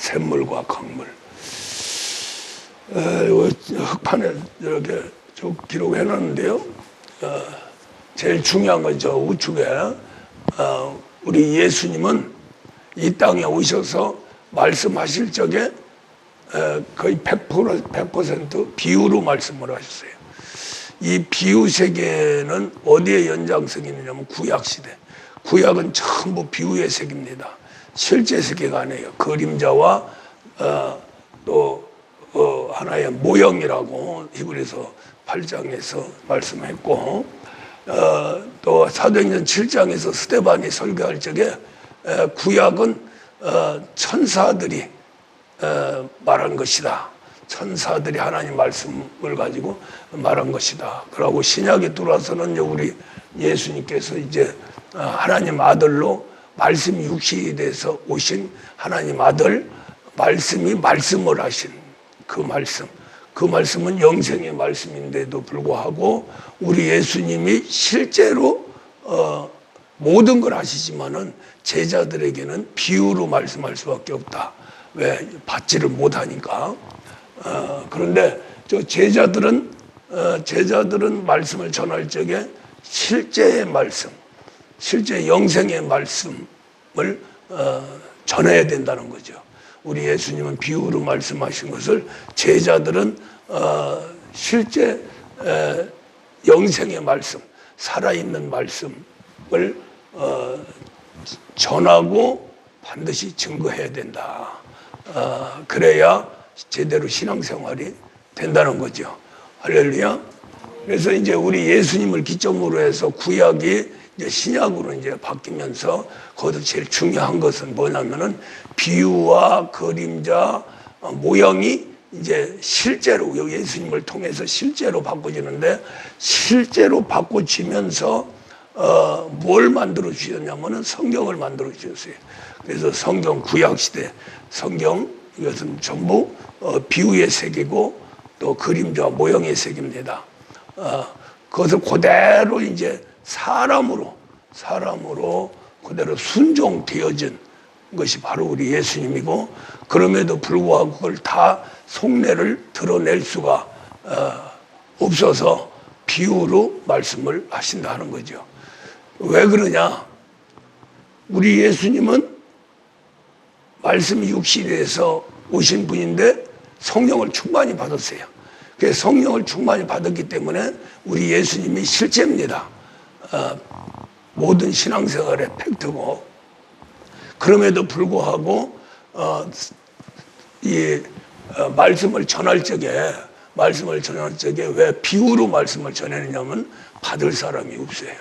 샘물과 강물. 흑판에 이렇게 쭉 기록해 놨는데요. 제일 중요한 건 저 우측에 우리 예수님은 이 땅에 오셔서 말씀하실 적에 거의 100% 비유로 말씀을 하셨어요. 이 비유 세계는 어디에 연장성이 있느냐면 구약시대. 구약은 전부 비유의 세계입니다. 실제 세계가 아니에요. 그림자와 또 하나의 모형이라고 히브리서 8장에서 말씀했고, 또 사도행전 7장에서 스데반이 설교할 적에 구약은 천사들이 말한 것이다. 천사들이 하나님 말씀을 가지고 말한 것이다. 그러고 신약에 들어와서는 우리 예수님께서 이제 하나님 아들로 말씀이 육신이 돼서 오신 하나님 아들, 말씀이 말씀을 하신 그 말씀. 그 말씀은 영생의 말씀인데도 불구하고 우리 예수님이 실제로 모든 걸 하시지만은 제자들에게는 비유로 말씀할 수밖에 없다. 왜? 받지를 못하니까. 그런데 저 제자들은 말씀을 전할 적에 실제의 말씀, 실제 영생의 말씀을 전해야 된다는 거죠. 우리 예수님은 비유로 말씀하신 것을 제자들은 실제 영생의 말씀, 살아있는 말씀을 전하고 반드시 증거해야 된다. 그래야 제대로 신앙생활이 된다는 거죠. 할렐루야. 그래서 이제 우리 예수님을 기점으로 해서 구약이 이제 신약으로 이제 바뀌면서 거기서 제일 중요한 것은 뭐냐면은 비유와 그림자, 모형이 이제 실제로 예수님을 통해서 실제로 바꿔지는데, 실제로 바꿔지면서 뭘 만들어 주셨냐면은 성경을 만들어 주셨어요. 그래서 성경 구약시대 성경, 이것은 전부 비유의 세계고 또 그림자 모형의 세계입니다. 그것을 그대로 이제 사람으로 그대로 순종되어진 것이 바로 우리 예수님이고, 그럼에도 불구하고 그걸 다 속내를 드러낼 수가 없어서 비유로 말씀을 하신다는 거죠. 왜 그러냐? 우리 예수님은 말씀이 육신이 돼서 오신 분인데 성령을 충만히 받았어요. 그래서 성령을 충만히 받았기 때문에 우리 예수님이 실제입니다. 모든 신앙생활의 팩트고, 그럼에도 불구하고 이 말씀을 전할 적에 왜 비유로 말씀을 전하느냐면 받을 사람이 없어요.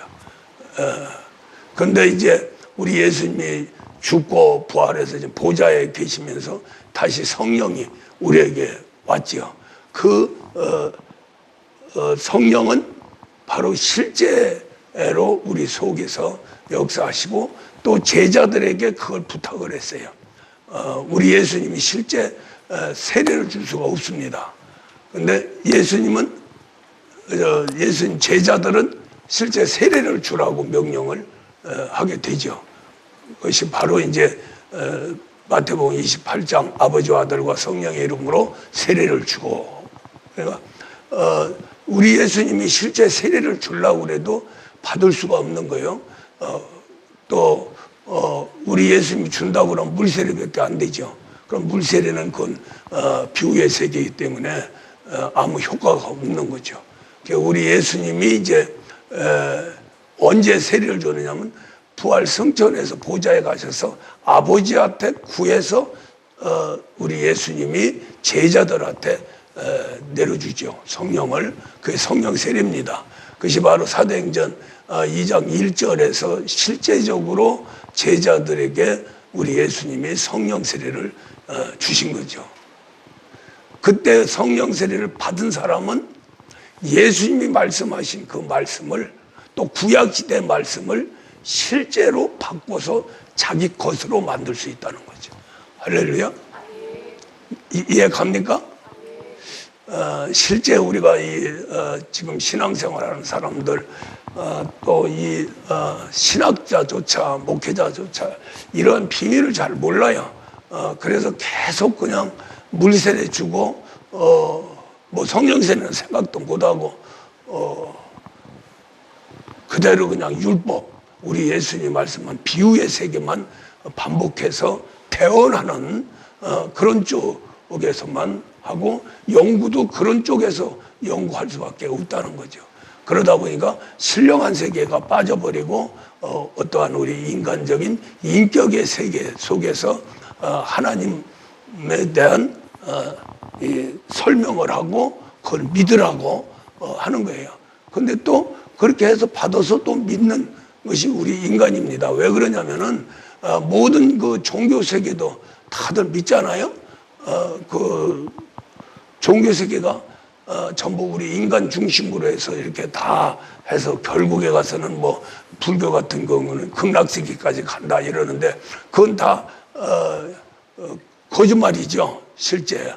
그런데 이제 우리 예수님이 죽고 부활해서 이제 보좌에 계시면서 다시 성령이 우리에게 왔죠. 그 성령은 바로 실제로 우리 속에서 역사하시고 또 제자들에게 그걸 부탁을 했어요. 우리 예수님이 실제 세례를 줄 수가 없습니다. 그런데 예수님 제자들은 실제 세례를 주라고 명령을 하게 되죠. 그것이 바로 이제 마태복음 28장 아버지와 아들과 성령의 이름으로 세례를 주고, 그러니까 우리 예수님이 실제 세례를 주려고 그래도 받을 수가 없는 거예요. 또 우리 예수님이 준다고 그러면 물세례밖에 안 되죠. 그럼 물세례는 그건 비유의 세계이기 때문에 아무 효과가 없는 거죠. 우리 예수님이 이제 언제 세례를 주느냐면 부활 성천에서 보좌에 가셔서 아버지한테 구해서 우리 예수님이 제자들한테 내려주죠. 성령을. 그게 성령 세례입니다. 그것이 바로 사도행전 2장 1절에서 실제적으로 제자들에게 우리 예수님이 성령 세례를 주신 거죠. 그때 성령 세례를 받은 사람은 예수님이 말씀하신 그 말씀을, 또 구약시대 말씀을 실제로 바꿔서 자기 것으로 만들 수 있다는 거죠. 할렐루야. 이해 갑니까? 실제 우리가 지금 신앙생활하는 사람들, 또 신학자조차 목회자조차 이런 비밀을 잘 몰라요. 그래서 계속 그냥 물세례 주고 뭐 성령세례는 생각도 못하고 그대로 그냥 율법, 우리 예수님 말씀한 비유의 세계만 반복해서 대언하는 그런 쪽에서만 하고 연구도 그런 쪽에서 연구할 수밖에 없다는 거죠. 그러다 보니까 신령한 세계가 빠져버리고 어떠한 우리 인간적인 인격의 세계 속에서 하나님에 대한 이 설명을 하고 그걸 믿으라고 하는 거예요. 근데 또 그렇게 해서 받아서 또 믿는 것이 우리 인간입니다. 왜 그러냐면은 모든 그 종교 세계도 다들 믿잖아요. 그 종교 세계가 전부 우리 인간 중심으로 해서 이렇게 다 해서 결국에 가서는 뭐 불교 같은 경우는 극락세계까지 간다 이러는데 그건 다 거짓말이죠. 실제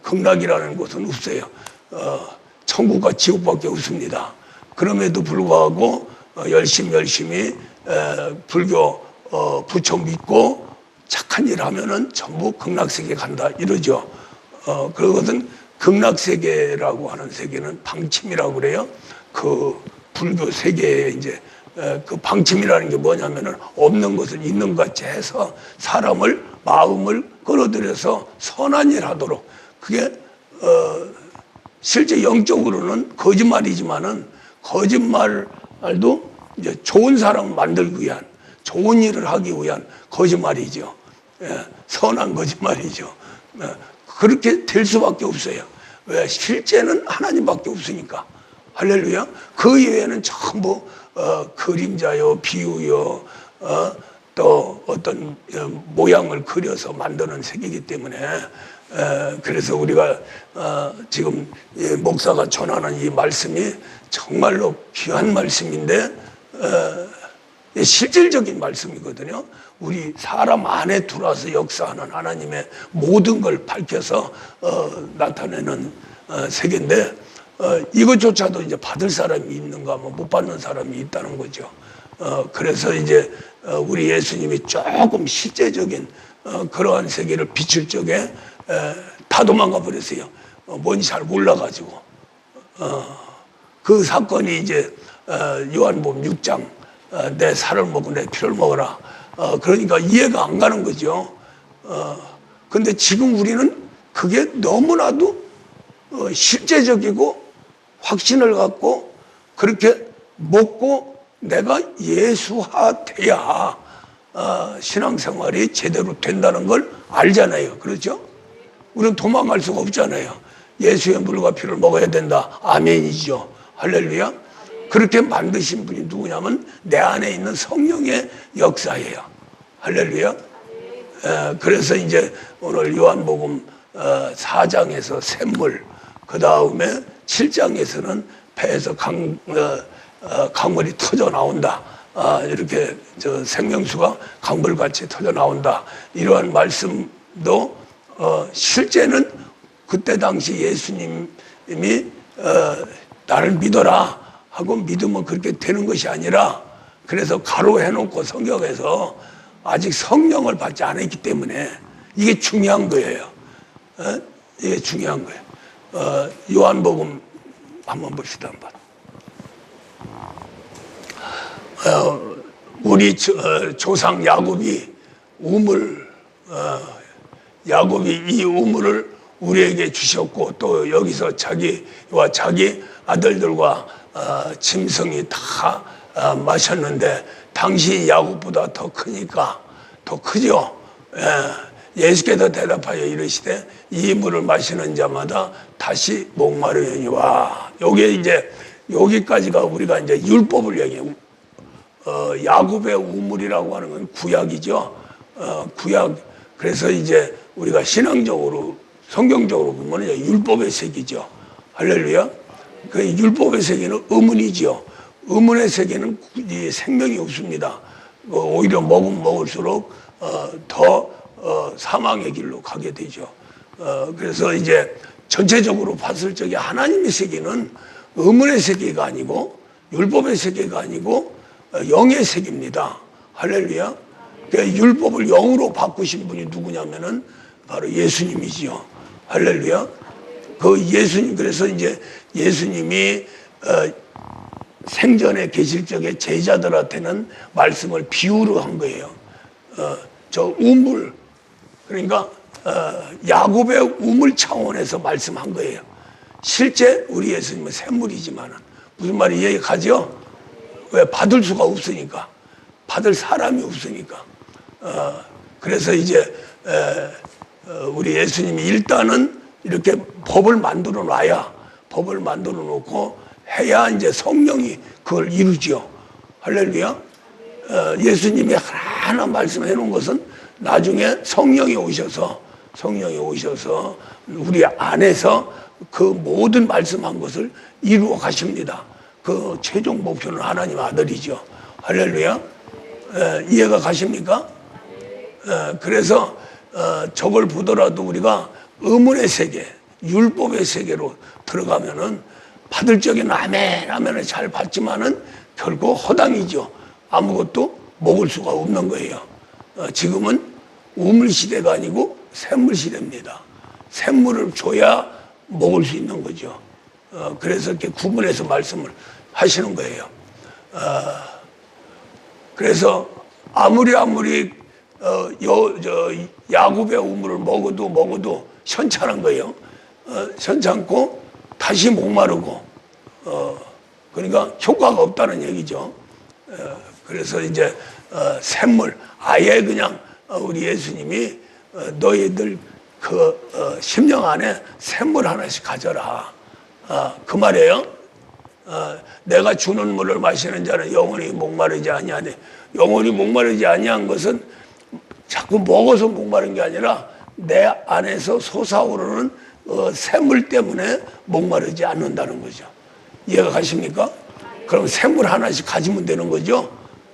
극락이라는 곳은 없어요. 천국과 지옥밖에 없습니다. 그럼에도 불구하고 열심히 불교 부처 믿고 착한 일 하면은 전부 극락세계 간다 이러죠. 그것은 극락세계라고 하는 세계는 방침이라고 그래요. 그 불교 세계에 이제 그 방침이라는 게 뭐냐면은 없는 것을 있는 것 같이 해서 사람을 마음을 끌어들여서 선한 일 하도록 그게 실제 영적으로는 거짓말이지만은 거짓말도 이제 좋은 사람을 만들기 위한 좋은 일을 하기 위한 거짓말이죠. 선한 거짓말이죠. 그렇게 될 수밖에 없어요. 왜? 실제는 하나님밖에 없으니까. 할렐루야. 그 이외에는 전부 그림자요, 비유요, 또 어떤 모양을 그려서 만드는 세계이기 때문에 그래서 우리가 지금 목사가 전하는 이 말씀이 정말로 귀한 말씀인데 실질적인 말씀이거든요. 우리 사람 안에 들어와서 역사하는 하나님의 모든 걸 밝혀서 나타내는 세계인데 이것조차도 이제 받을 사람이 있는가 하면 못 받는 사람이 있다는 거죠. 그래서 이제 우리 예수님이 조금 실제적인 그러한 세계를 비출 적에 다 도망가 버렸어요. 뭔지 잘 몰라가지고. 그 사건이 이제 요한복음 6장 내 살을 먹고 내 피를 먹어라. 그러니까 이해가 안 가는 거죠. 근데 지금 우리는 그게 너무나도 실제적이고 확신을 갖고 그렇게 먹고 내가 예수화돼야 신앙생활이 제대로 된다는 걸 알잖아요. 그렇죠? 우리는 도망갈 수가 없잖아요. 예수의 물과 피를 먹어야 된다. 아멘이죠. 할렐루야. 그렇게 만드신 분이 누구냐면 내 안에 있는 성령의 역사예요. 할렐루야. 그래서 이제 오늘 요한복음 4장에서 샘물, 그 다음에 7장에서는 배에서 강물이 터져 나온다. 이렇게 생명수가 강물같이 터져 나온다. 이러한 말씀도 실제는 그때 당시 예수님이 나를 믿어라 하고 믿으면 그렇게 되는 것이 아니라 그래서 가로해놓고 성경에서 아직 성령을 받지 않았기 때문에 이게 중요한 거예요. 이게 중요한 거예요. 요한복음 한번 봅시다. 한번. 우리 조상 야곱이 우물, 야곱이 이 우물을 우리에게 주셨고 또 여기서 자기와 자기 아들들과 짐승이 다 마셨는데 당시 야곱보다 더 크니까 더 크죠. 예수께서 대답하여 이르시되 이 물을 마시는 자마다 다시 목마르니와. 요게 이제 여기까지가 우리가 이제 율법을 얘기해요. 야곱의 우물이라고 하는 건 구약이죠. 구약. 그래서 이제 우리가 신앙적으로 성경적으로 보면 율법의 세계죠. 할렐루야. 그 율법의 세계는 의문이죠. 의문의 세계는 생명이 없습니다. 오히려 먹으면 먹을수록 더 사망의 길로 가게 되죠. 그래서 이제 전체적으로 봤을 적에 하나님의 세계는 의문의 세계가 아니고 율법의 세계가 아니고 영의 세계입니다. 할렐루야. 그 율법을 영으로 바꾸신 분이 누구냐면은 바로 예수님이지요. 할렐루야. 그 예수님, 그래서 이제 예수님이 생전에 계실 적에 제자들한테는 말씀을 비유로 한 거예요. 저 우물, 그러니까 야곱의 우물 차원에서 말씀한 거예요. 실제 우리 예수님은 샘물이지만은 무슨 말이 이해가 가죠? 왜? 받을 수가 없으니까, 받을 사람이 없으니까. 그래서 이제 우리 예수님이 일단은 이렇게 법을 만들어 놔야, 법을 만들어 놓고 해야 이제 성령이 그걸 이루죠. 할렐루야. 예수님이 하나 말씀해 놓은 것은 나중에 성령이 오셔서 우리 안에서 그 모든 말씀한 것을 이루어 가십니다. 그 최종 목표는 하나님 아들이죠. 할렐루야. 이해가 가십니까? 그래서 저걸 보더라도 우리가 의문의 세계, 율법의 세계로 들어가면은 받을 적에는 아멘 하면은 잘 받지만은 결국 허당이죠. 아무것도 먹을 수가 없는 거예요. 지금은 우물 시대가 아니고 샘물 시대입니다. 샘물을 줘야 먹을 수 있는 거죠. 그래서 이렇게 구분해서 말씀을 하시는 거예요. 그래서 아무리 야곱의 우물을 먹어도 현찮은 거예요. 현찮고 다시 목마르고, 그러니까 효과가 없다는 얘기죠. 그래서 이제 샘물, 아예 그냥 우리 예수님이 너희들 그 심령 안에 샘물 하나씩 가져라. 그 말이에요. 내가 주는 물을 마시는 자는 영원히 목마르지 아니하네. 영원히 목마르지 아니한 것은 자꾸 먹어서 목마른 게 아니라 내 안에서 솟아오르는 샘물 때문에 목마르지 않는다는 거죠. 이해가 가십니까? 그럼 샘물 하나씩 가지면 되는 거죠.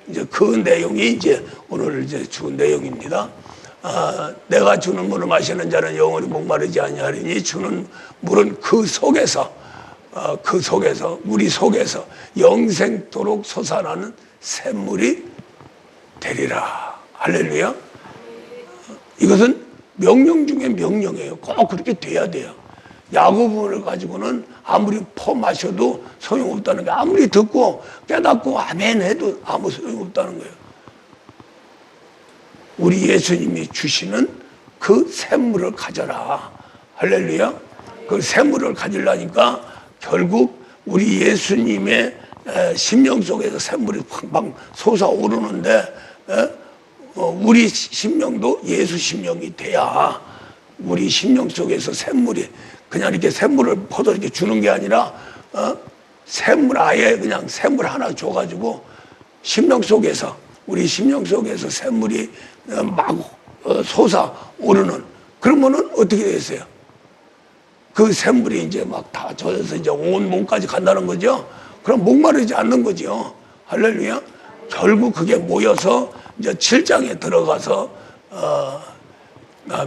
이제 그 내용이 이제 오늘 이제 주 내용입니다. 내가 주는 물을 마시는 자는 영원히 목마르지 아니하리니 주는 물은 그 속에서 우리 속에서 영생토록 솟아나는 샘물이 되리라. 할렐루야. 이것은 명령 중에 명령이에요. 꼭 그렇게 돼야 돼요. 야고보를 가지고는 아무리 퍼 마셔도 소용없다는 게, 아무리 듣고 깨닫고 아멘 해도 아무 소용없다는 거예요. 우리 예수님이 주시는 그 샘물을 가져라. 할렐루야. 그 샘물을 가지려니까 결국 우리 예수님의 심령 속에서 샘물이 팡팡 솟아오르는데, 우리 심령도 예수 심령이 돼야 우리 심령 속에서 샘물이 그냥 이렇게 샘물을 퍼서 이렇게 주는 게 아니라 샘물, 아예 그냥 샘물 하나 줘가지고 심령 속에서, 우리 심령 속에서 샘물이 막 솟아오르는, 그러면은 어떻게 되겠어요? 그 샘물이 이제 막 다 젖어서 이제 온 몸까지 간다는 거죠. 그럼 목마르지 않는 거죠. 할렐루야. 결국 그게 모여서 이제 7장에 들어가서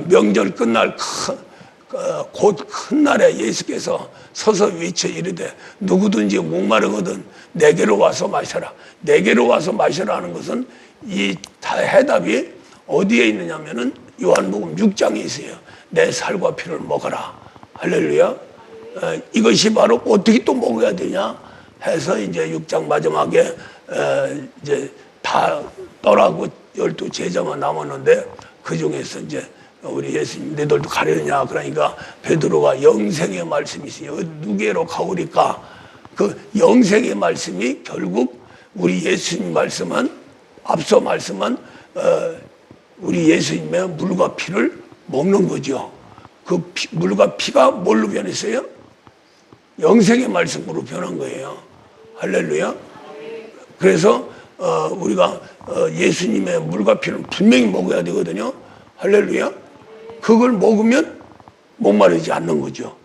명절 끝날 곧 큰 날에 예수께서 서서 외쳐 이르되 누구든지 목마르거든 내게로 와서 마셔라. 내게로 와서 마셔라 하는 것은 이 해답이 어디에 있느냐면은 요한복음 6장에 있어요. 내 살과 피를 먹어라. 할렐루야. 이것이 바로 어떻게 또 먹어야 되냐 해서 이제 6장 마지막에 이제 다 떠나고 12 제자만 남았는데, 그 중에서 이제 우리 예수님 너희들도 가려느냐 그러니까 베드로가 영생의 말씀이 있으니 누구로 가오리까. 그 영생의 말씀이 결국 우리 예수님 말씀은, 앞서 말씀은 우리 예수님의 물과 피를 먹는 거죠. 그 물과 피가 뭘로 변했어요? 영생의 말씀으로 변한 거예요. 할렐루야. 그래서 우리가 예수님의 물과 피를 분명히 먹어야 되거든요. 할렐루야. 그걸 먹으면 목마르지 않는 거죠.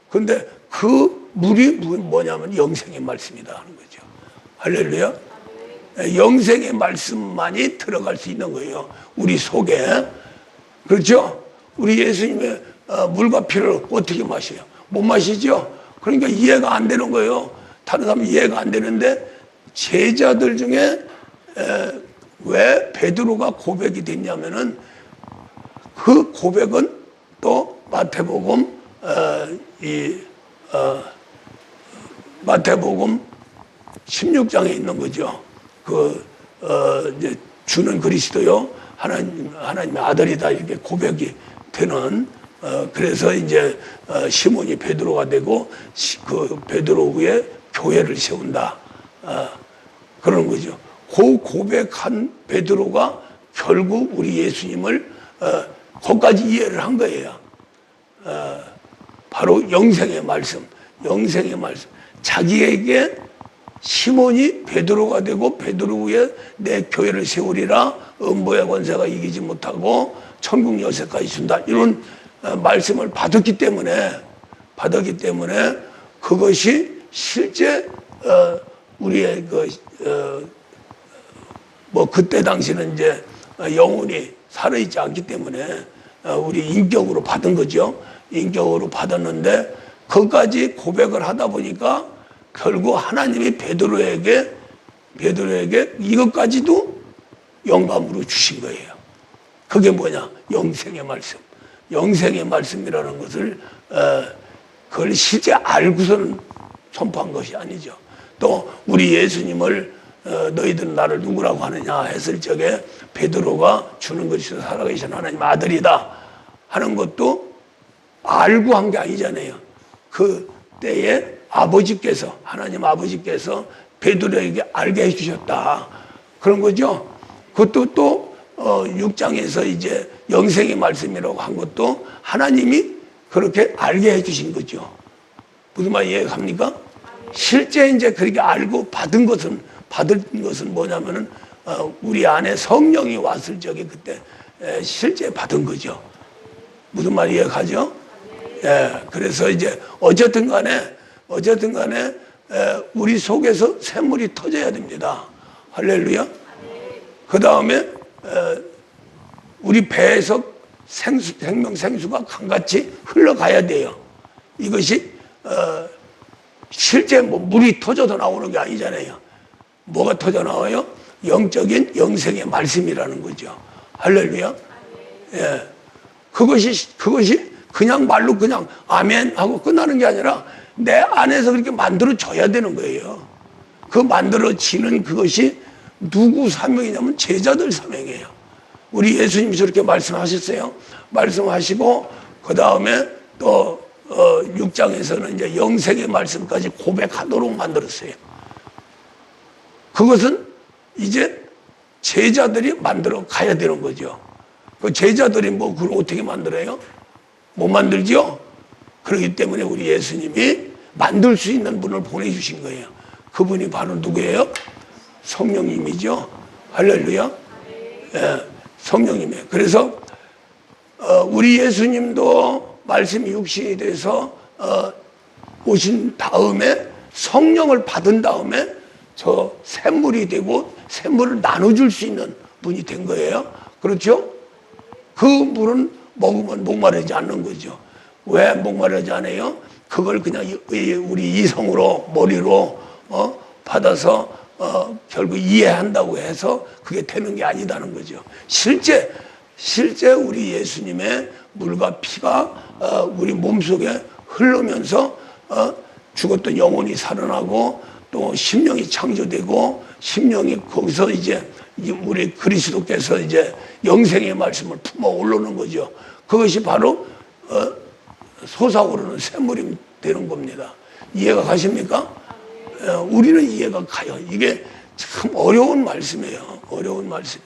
그런데 그 물이 뭐냐면 영생의 말씀이다 하는 거죠. 할렐루야. 영생의 말씀만이 들어갈 수 있는 거예요. 우리 속에. 그렇죠? 우리 예수님의 물과 피를 어떻게 마셔요? 못 마시죠? 그러니까 이해가 안 되는 거예요. 다른 사람은 이해가 안 되는데 제자들 중에 왜 베드로가 고백이 됐냐면은 그 고백은 또 마태복음 마태복음 16장에 있는 거죠. 이제 주는 그리스도요 하나님의 아들이다 이렇게 고백이 되는 그래서 이제 시몬이 베드로가 되고 그 베드로 위에 교회를 세운다 그런 거죠. 그 고백한 베드로가 결국 우리 예수님을 거기까지 이해를 한 거예요. 바로 영생의 말씀. 자기에게 시몬이 베드로가 되고 베드로 위에 내 교회를 세우리라 음보의 권세가 이기지 못하고 천국 열쇠까지 준다. 이런 말씀을 받았기 때문에 그것이 실제 우리의 그때 당시는 이제 영혼이 살아있지 않기 때문에 우리 인격으로 받은 거죠. 인격으로 받았는데 그것까지 고백을 하다 보니까 결국 하나님이 베드로에게 이것까지도 영감으로 주신 거예요. 그게 뭐냐? 영생의 말씀. 영생의 말씀이라는 것을 그걸 실제 알고서는 선포한 것이 아니죠. 또 우리 예수님을 너희들은 나를 누구라고 하느냐 했을 적에 베드로가 주는 것이 살아계신 하나님 아들이다 하는 것도 알고 한 게 아니잖아요. 그 때에 하나님 아버지께서 베드로에게 알게 해주셨다 그런 거죠. 그것도 또 6장에서 이제 영생의 말씀이라고 한 것도 하나님이 그렇게 알게 해주신 거죠. 무슨 말 이해합니까? 실제 이제 그렇게 알고 받은 것은 뭐냐면은 우리 안에 성령이 왔을 적에 그때 실제 받은 거죠. 무슨 말 이해가죠? 예, 그래서 이제 어쨌든 간에 우리 속에서 샘물이 터져야 됩니다. 할렐루야. 그 다음에 우리 배에서 생명 생수가 강같이 흘러가야 돼요. 이것이 실제 물이 터져서 나오는 게 아니잖아요. 뭐가 터져 나와요? 영적인 영생의 말씀이라는 거죠. 할렐루야. 예. 그것이 그냥 말로 그냥 아멘 하고 끝나는 게 아니라 내 안에서 그렇게 만들어져야 되는 거예요. 그 만들어지는 그것이 누구 사명이냐면 제자들 사명이에요. 우리 예수님이 저렇게 말씀하셨어요. 말씀하시고 그 다음에 또 6장에서는 이제 영생의 말씀까지 고백하도록 만들었어요. 그것은 이제 제자들이 만들어 가야 되는 거죠. 그 제자들이 그걸 어떻게 만들어요? 못 만들죠? 그렇기 때문에 우리 예수님이 만들 수 있는 분을 보내주신 거예요. 그분이 바로 누구예요? 성령님이죠. 할렐루야. 예, 성령님이에요. 그래서 우리 예수님도 말씀이 육신이 돼서 오신 다음에 성령을 받은 다음에 저 샘물이 되고 샘물을 나눠줄 수 있는 분이 된 거예요. 그렇죠? 그 물은 먹으면 목마르지 않는 거죠. 왜 목마르지 않아요? 그걸 그냥 우리 이성으로 머리로 받아서 결국 이해한다고 해서 그게 되는 게 아니다는 거죠. 실제 우리 예수님의 물과 피가 우리 몸속에 흐르면서 죽었던 영혼이 살아나고 또 심령이 창조되고 심령이 거기서 이제 우리 그리스도께서 이제 영생의 말씀을 품어 올라오는 거죠. 그것이 바로 솟아오르는 샘물이 되는 겁니다. 이해가 가십니까? 우리는 이해가 가요. 이게 참 어려운 말씀이에요. 어려운 말씀.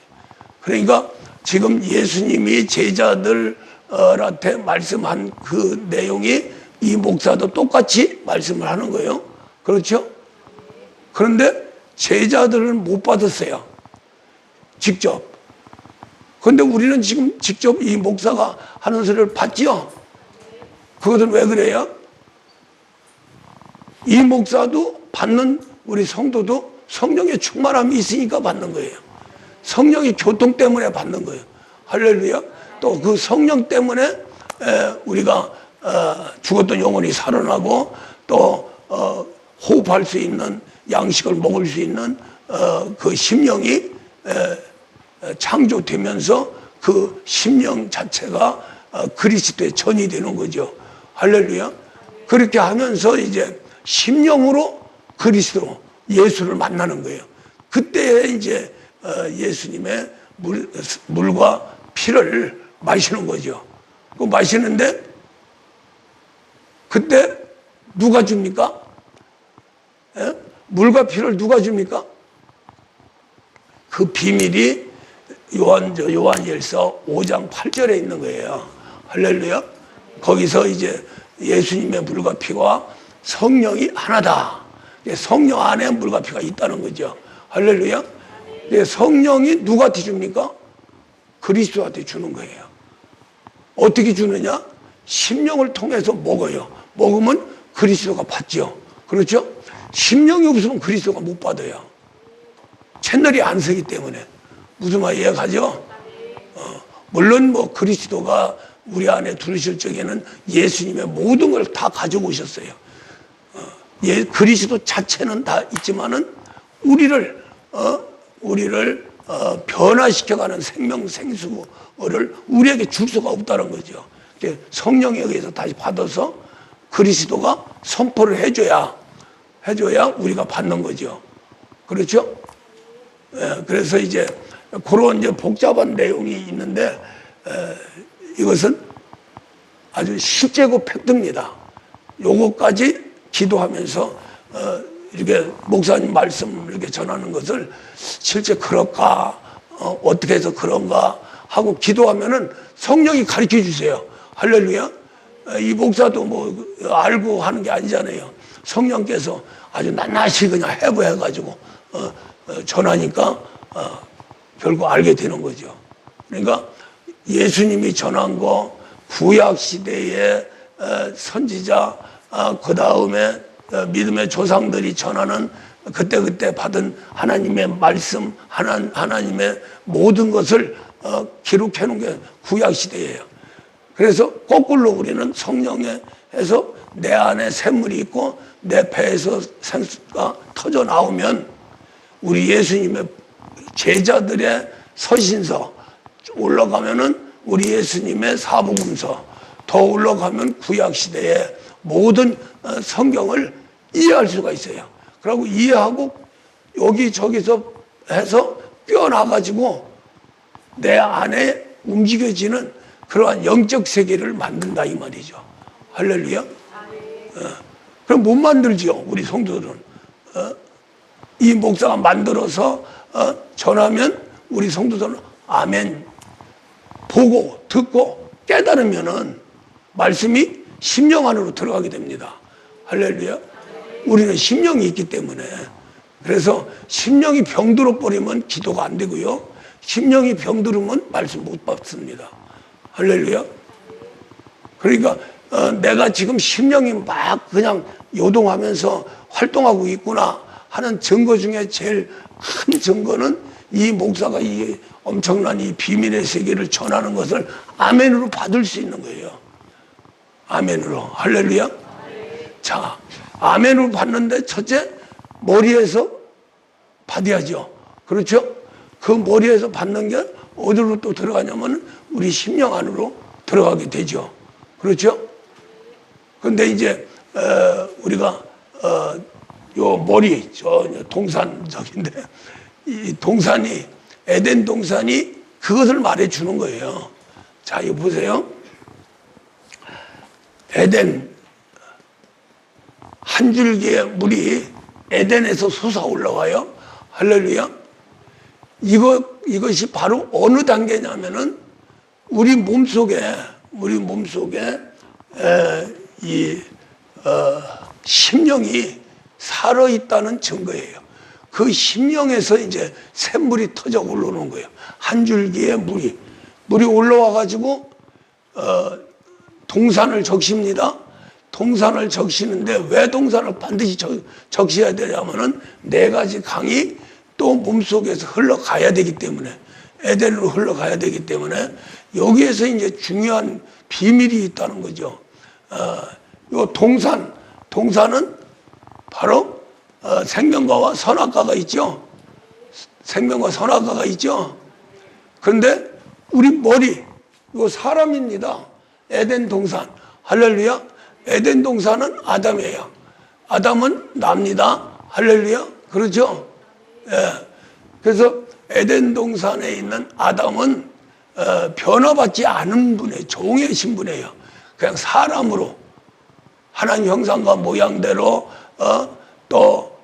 그러니까 지금 예수님이 제자들한테 말씀한 그 내용이 이 목사도 똑같이 말씀을 하는 거예요. 그렇죠? 그런데 제자들은 못 받았어요. 직접. 그런데 우리는 지금 직접 이 목사가 하는 소리를 받지요? 그것은 왜 그래요? 이 목사도 받는 우리 성도도 성령의 충만함이 있으니까 받는 거예요. 성령의 교통 때문에 받는 거예요. 할렐루야. 또 그 성령 때문에 우리가 죽었던 영혼이 살아나고 또 호흡할 수 있는 양식을 먹을 수 있는 그 심령이 창조되면서 그 심령 자체가 그리스도의 전이 되는 거죠. 할렐루야. 그렇게 하면서 이제 심령으로 그리스도 예수를 만나는 거예요. 그때 이제 예수님의 물과 피를 마시는 거죠. 그 마시는데 그때 누가 줍니까? 예? 물과 피를 누가 줍니까? 그 비밀이 요한일서 5장 8절에 있는 거예요. 할렐루야. 거기서 이제 예수님의 물과 피와 성령이 하나다. 성령 안에 물과 피가 있다는 거죠. 할렐루야. 성령이 누구한테 줍니까? 그리스도한테 주는 거예요. 어떻게 주느냐? 심령을 통해서 먹어요. 먹으면 그리스도가 받죠. 그렇죠? 심령이 없으면 그리스도가 못 받아요. 채널이 안 서기 때문에. 무슨 말 이해가죠? 물론 뭐 그리스도가 우리 안에 들으실 적에는 예수님의 모든 걸 다 가지고 오셨어요. 그리스도 자체는 다 있지만은 우리를 변화시켜가는 생명 생수를 우리에게 줄 수가 없다는 거죠. 성령에 의해서 다시 받아서 그리스도가 선포를 해줘야 우리가 받는 거죠. 그렇죠? 그래서 이제 그런 이제 복잡한 내용이 있는데 이것은 아주 실제고 팩트입니다. 요거까지 기도하면서 이렇게 목사님 말씀 이렇게 전하는 것을 실제 그럴까 어떻게 해서 그런가 하고 기도하면은 성령이 가르쳐 주세요. 할렐루야. 이 목사도 뭐 알고 하는 게 아니잖아요. 성령께서 아주 낱낱이 그냥 해부해가지고 전하니까 결국 알게 되는 거죠. 그러니까 예수님이 전한 거 구약 시대의 선지자 그 다음에 믿음의 조상들이 전하는 그때 받은 하나님의 말씀 하나님의 모든 것을 기록해 놓은 게 구약 시대예요. 그래서 거꾸로 우리는 성령에 해서 내 안에 샘물이 있고 내 배에서 생수가 터져 나오면 우리 예수님의 제자들의 서신서 올라가면은 우리 예수님의 사복음서 더 올라가면 구약시대의 모든 성경을 이해할 수가 있어요. 그리고 이해하고 여기저기서 해서 뼈나가지고 내 안에 움직여지는 그러한 영적 세계를 만든다 이 말이죠. 할렐루야. 그럼 못 만들지요. 우리 성도들은. 이 목사가 만들어서 전하면 우리 성도들은 아멘 보고 듣고 깨달으면은 말씀이 심령 안으로 들어가게 됩니다. 할렐루야. 우리는 심령이 있기 때문에 그래서 심령이 병들어 버리면 기도가 안 되고요. 심령이 병들으면 말씀 못 받습니다. 할렐루야. 그러니까 내가 지금 심령이 막 그냥 요동하면서 활동하고 있구나 하는 증거 중에 제일 큰 증거는 이 목사가 이 엄청난 이 비밀의 세계를 전하는 것을 아멘으로 받을 수 있는 거예요. 아멘으로. 할렐루야. 자, 아멘으로 받는데 첫째 머리에서 받아야죠. 그렇죠? 그 머리에서 받는 게 어디로 또 들어가냐면 우리 심령 안으로 들어가게 되죠. 그렇죠? 근데 이제 우리가 요 머리 저 동산적인데 이 동산이 에덴 동산이 그것을 말해 주는 거예요. 자, 이거 보세요. 에덴 한 줄기의 물이 에덴에서 솟아 올라와요. 할렐루야. 이것이 바로 어느 단계냐면은 우리 몸속에 심령이 살아있다는 증거예요. 그 심령에서 이제 샘물이 터져 올라오는 거예요. 한 줄기의 물이 올라와가지고 동산을 적십니다. 동산을 적시는데 왜 동산을 반드시 적셔야 되냐면은 네 가지 강이 또 몸속에서 흘러가야 되기 때문에 에덴으로 흘러가야 되기 때문에 여기에서 이제 중요한 비밀이 있다는 거죠. 요 동산은 바로 생명과와 선악과가 있죠. 생명과 선악과가 있죠. 그런데 우리 머리, 이거 사람입니다. 에덴 동산. 할렐루야. 에덴 동산은 아담이에요. 아담은 납니다. 할렐루야. 그렇죠? 예. 그래서 에덴 동산에 있는 아담은 변화받지 않은 분이에요. 종의 신분이에요. 그냥 사람으로 하나님 형상과 모양대로 또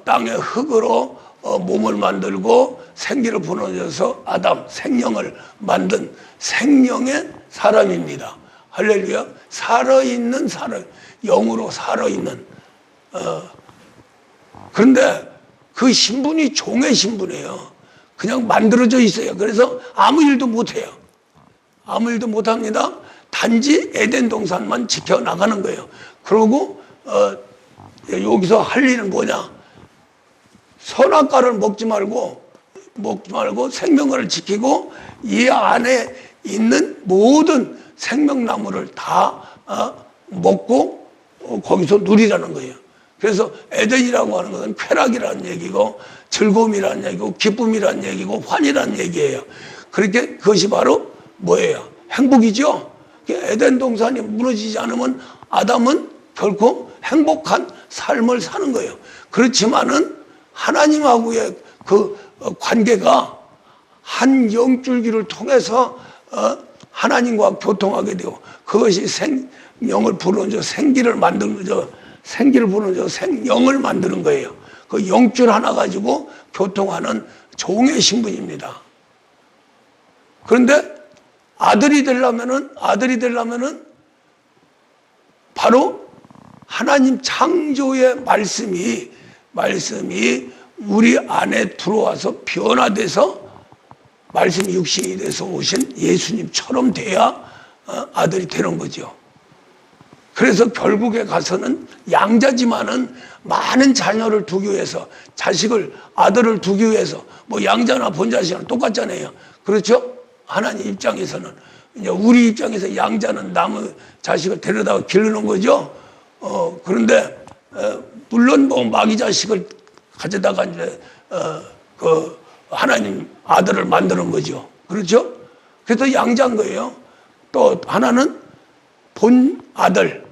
땅의 흙으로 몸을 만들고 생기를 불어넣어서 아담, 생명을 만든 생명의 사람입니다. 할렐루야. 살아있는 사람, 영으로 살아있는. 그런데 그 신분이 종의 신분이에요. 그냥 만들어져 있어요. 그래서 아무 일도 못해요. 아무 일도 못합니다. 단지 에덴 동산만 지켜나가는 거예요. 그러고 여기서 할 일은 뭐냐? 선악과를 먹지 말고 생명을 지키고 이 안에 있는 모든 생명나무를 다 먹고 거기서 누리라는 거예요. 그래서 에덴이라고 하는 것은 쾌락이라는 얘기고 즐거움이라는 얘기고 기쁨이라는 얘기고 환희라는 얘기예요. 그렇게 그것이 바로 뭐예요? 행복이죠. 에덴 동산이 무너지지 않으면 아담은 결코 행복한 삶을 사는 거예요. 그렇지만은 하나님하고의 그 관계가 한 영줄기를 통해서 하나님과 교통하게 되고 그것이 생명을 불어넣어 생기를 만드는 거죠. 생기를 불어넣어 생영을 만드는 거예요. 그 영줄 하나 가지고 교통하는 종의 신분입니다. 그런데 아들이 되려면은 바로 하나님 창조의 말씀이 우리 안에 들어와서 변화돼서 말씀이 육신이 돼서 오신 예수님처럼 돼야 아들이 되는 거죠. 그래서 결국에 가서는 양자지만은 많은 자녀를 두기 위해서 아들을 두기 위해서 뭐 양자나 본자식은 똑같잖아요. 그렇죠? 하나님 입장에서는 이제 우리 입장에서 양자는 남의 자식을 데려다가 기르는 거죠. 그런데 물론 뭐 마귀 자식을 가져다가 이제 그 하나님 아들을 만드는 거죠. 그렇죠? 그래서 양자인 거예요. 또 하나는 본 아들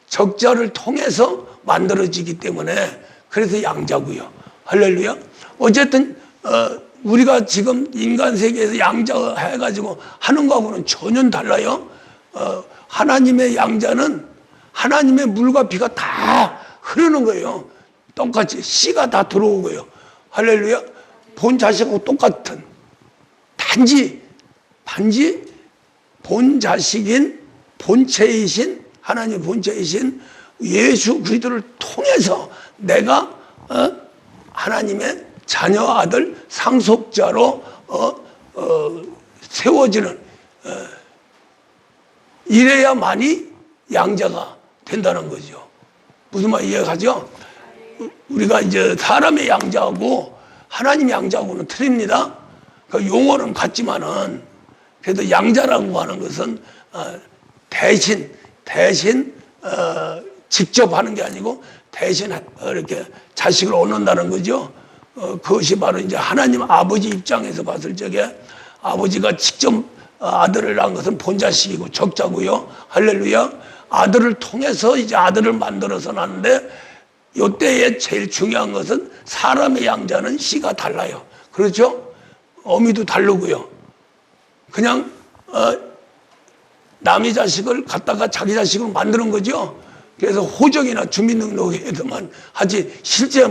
적자를 통해서 만들어지기 때문에 그래서 양자고요. 할렐루야. 어쨌든 우리가 지금 인간 세계에서 양자 해가지고 하는 거하고는 전혀 달라요. 하나님의 양자는 하나님의 물과 비가 다 흐르는 거예요. 똑같이 씨가 다 들어오고요. 할렐루야. 본 자식하고 똑같은 단지 본 자식인 본체이신 하나님의 본체이신 예수 그리스도를 통해서 내가 하나님의 자녀 아들 상속자로 세워지는 이래야만이 양자가 된다는 거죠. 무슨 말 이해가죠? 우리가 이제 사람의 양자하고 하나님 양자하고는 틀립니다. 그 용어는 같지만은 그래도 양자라고 하는 것은 대신 직접 하는 게 아니고 대신 이렇게 자식을 얻는다는 거죠. 그것이 바로 이제 하나님 아버지 입장에서 봤을 적에 아버지가 직접 아들을 낳은 것은 본자식이고 적자고요. 할렐루야. 아들을 통해서 이제 아들을 만들어서 낳는데 이때에 제일 중요한 것은 사람의 양자는 씨가 달라요. 그렇죠? 어미도 다르고요. 그냥 남의 자식을 갖다가 자기 자식으로 만드는 거죠. 그래서 호적이나 주민등록에서만 하지 실제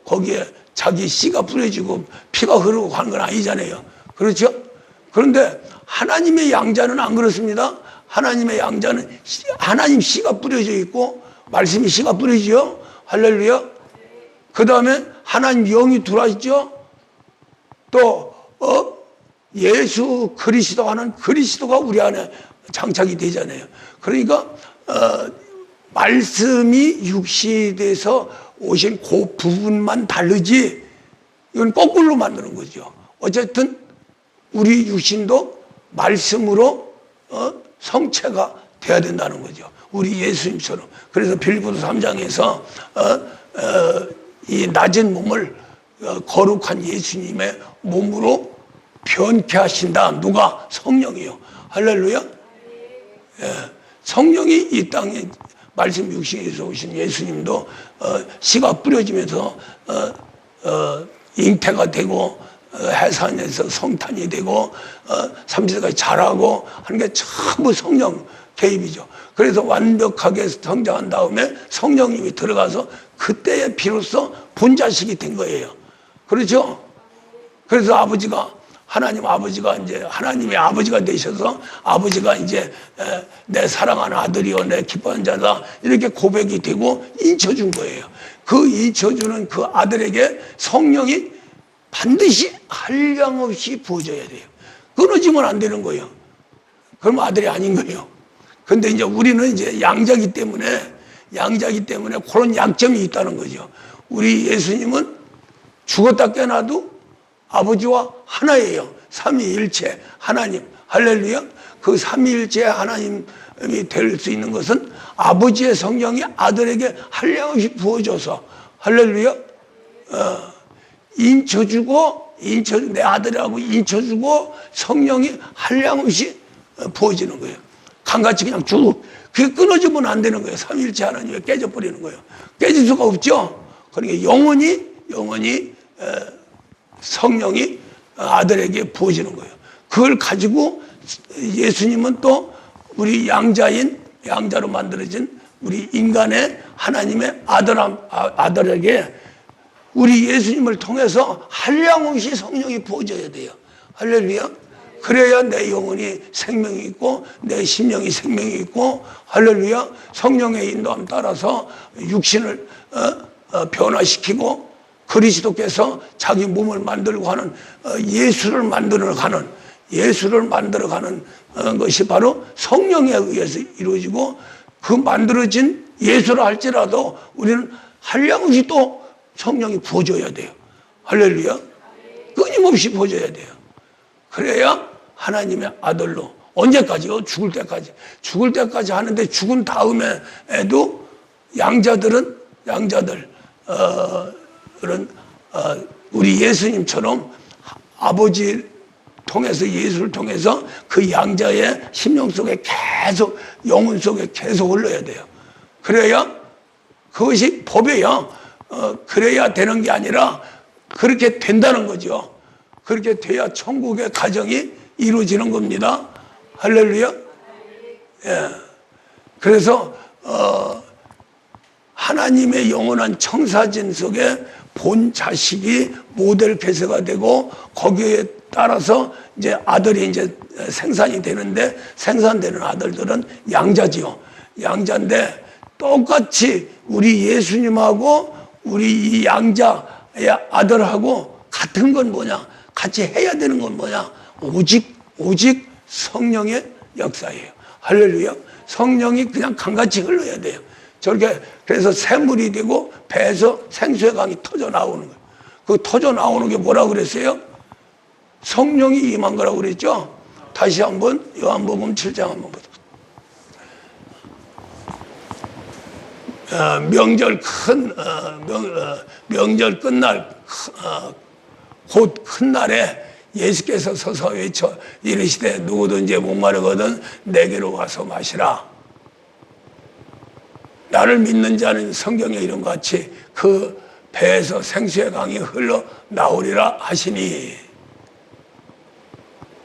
거기에 자기 씨가 뿌려지고 피가 흐르고 하는 건 아니잖아요. 그렇죠? 그런데 하나님의 양자는 안 그렇습니다. 하나님의 양자는 하나님 씨가 뿌려져 있고 말씀이 씨가 뿌려지죠. 할렐루야. 그 다음에 하나님 영이 들어와 있죠. 또 예수 그리스도 하는 그리스도가 우리 안에 장착이 되잖아요. 그러니까 말씀이 육신이 돼서 오신 그 부분만 다르지 이건 거꾸로 만드는 거죠. 어쨌든 우리 육신도 말씀으로 성체가 돼야 된다는 거죠. 우리 예수님처럼. 그래서 빌립보서 3장에서 이 낮은 몸을 거룩한 예수님의 몸으로 변케 하신다. 누가? 성령이요. 할렐루야. 예. 성령이 이 땅에 말씀 육신에서 오신 예수님도 씨가 뿌려지면서 잉태가 되고 해산에서 성탄이 되고 30세까지 자라고 하는 게 전부 성령 개입이죠. 그래서 완벽하게 성장한 다음에 성령님이 들어가서 그때에 비로소 본자식이 된 거예요. 그렇죠? 그래서 아버지가 하나님 아버지가 이제 하나님의 아버지가 되셔서 아버지가 이제 내 사랑하는 아들이요 내 기뻐하는 자다 이렇게 고백이 되고 인쳐준 거예요. 그 인쳐주는 그 아들에게 성령이 반드시 한량없이 부어져야 돼요. 끊어지면 안 되는 거예요. 그럼 아들이 아닌 거예요. 근데 이제 우리는 이제 양자기 때문에 그런 약점이 있다는 거죠. 우리 예수님은 죽었다 깨어나도 아버지와 하나예요. 삼위일체 하나님. 할렐루야. 그 삼위일체 하나님이 될 수 있는 것은 아버지의 성령이 아들에게 한량없이 부어줘서 할렐루야. 내 아들이라고 인쳐주고 성령이 한량없이 부어지는 거예요. 강같이 그냥 쭉. 그게 끊어지면 안 되는 거예요. 삼위일체 하나님이 깨져버리는 거예요. 깨질 수가 없죠. 그러니까 영원히 성령이 아들에게 부어지는 거예요. 그걸 가지고 예수님은 또 우리 양자로 만들어진 우리 인간의 하나님의 아들에게 우리 예수님을 통해서 한량없이 성령이 부어져야 돼요. 할렐루야. 그래야 내 영혼이 생명이 있고 내 심령이 생명이 있고 할렐루야. 성령의 인도함 따라서 육신을 변화시키고 그리스도께서 자기 몸을 만들고 하는 예수를 만들어가는 것이 바로 성령에 의해서 이루어지고 그 만들어진 예수라 할지라도 우리는 한량없이 또 성령이 부어줘야 돼요. 할렐루야. 끊임없이 부어줘야 돼요. 그래야 하나님의 아들로 언제까지요? 죽을 때까지 하는데 죽은 다음에도 양자들은 우리 예수님처럼 아버지 통해서 예수를 통해서 그 양자의 심령 속에 계속 영혼 속에 계속 흘러야 돼요. 그래야 그것이 법이에요. 그래야 되는 게 아니라 그렇게 된다는 거죠. 그렇게 돼야 천국의 가정이 이루어지는 겁니다. 할렐루야. 예. 그래서 하나님의 영원한 청사진 속에 본 자식이 모델 폐쇄가 되고 거기에 따라서 이제 아들이 이제 생산이 되는데 생산되는 아들들은 양자지요. 양자인데 똑같이 우리 예수님하고 우리 이 양자의 아들하고 같은 건 뭐냐? 같이 해야 되는 건 뭐냐? 오직 성령의 역사예요. 할렐루야. 성령이 그냥 강같이 흘러야 돼요. 저렇게 그래서 샘물이 되고 배에서 생수의 강이 터져 나오는 거예요. 그 터져 나오는 게 뭐라고 그랬어요? 성령이 임한 거라고 그랬죠? 다시 한번 요한복음 7장 한번 보세요. 명절 끝날 곧 큰 날에 예수께서 서서 외쳐 이르시되 누구든지 목마르거든 내게로 와서 마시라. 나를 믿는 자는 성경에 이런 것 같이 그 배에서 생수의 강이 흘러 나오리라 하시니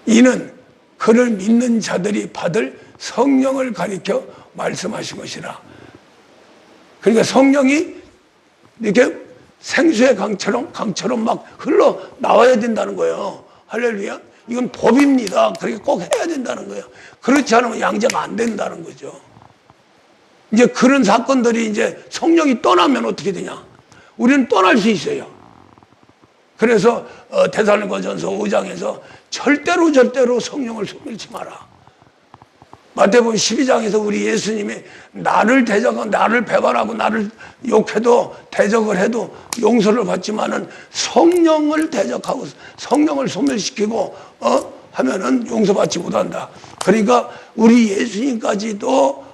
이는 그를 믿는 자들이 받을 성령을 가리켜 말씀하신 것이라. 그러니까 성령이 이렇게 생수의 강처럼 막 흘러 나와야 된다는 거예요. 할렐루야. 이건 법입니다. 그렇게 꼭 해야 된다는 거예요. 그렇지 않으면 양자가 안 된다는 거죠. 이제 그런 사건들이 이제 성령이 떠나면 어떻게 되냐? 우리는 떠날 수 있어요. 그래서 데살로니가전서 5장에서 절대로 성령을 소멸치 마라. 마태복음 12장에서 우리 예수님이 나를 배반하고 나를 욕해도 대적을 해도 용서를 받지만은 성령을 대적하고 성령을 소멸시키고 하면은 용서받지 못한다. 그러니까 우리 예수님까지도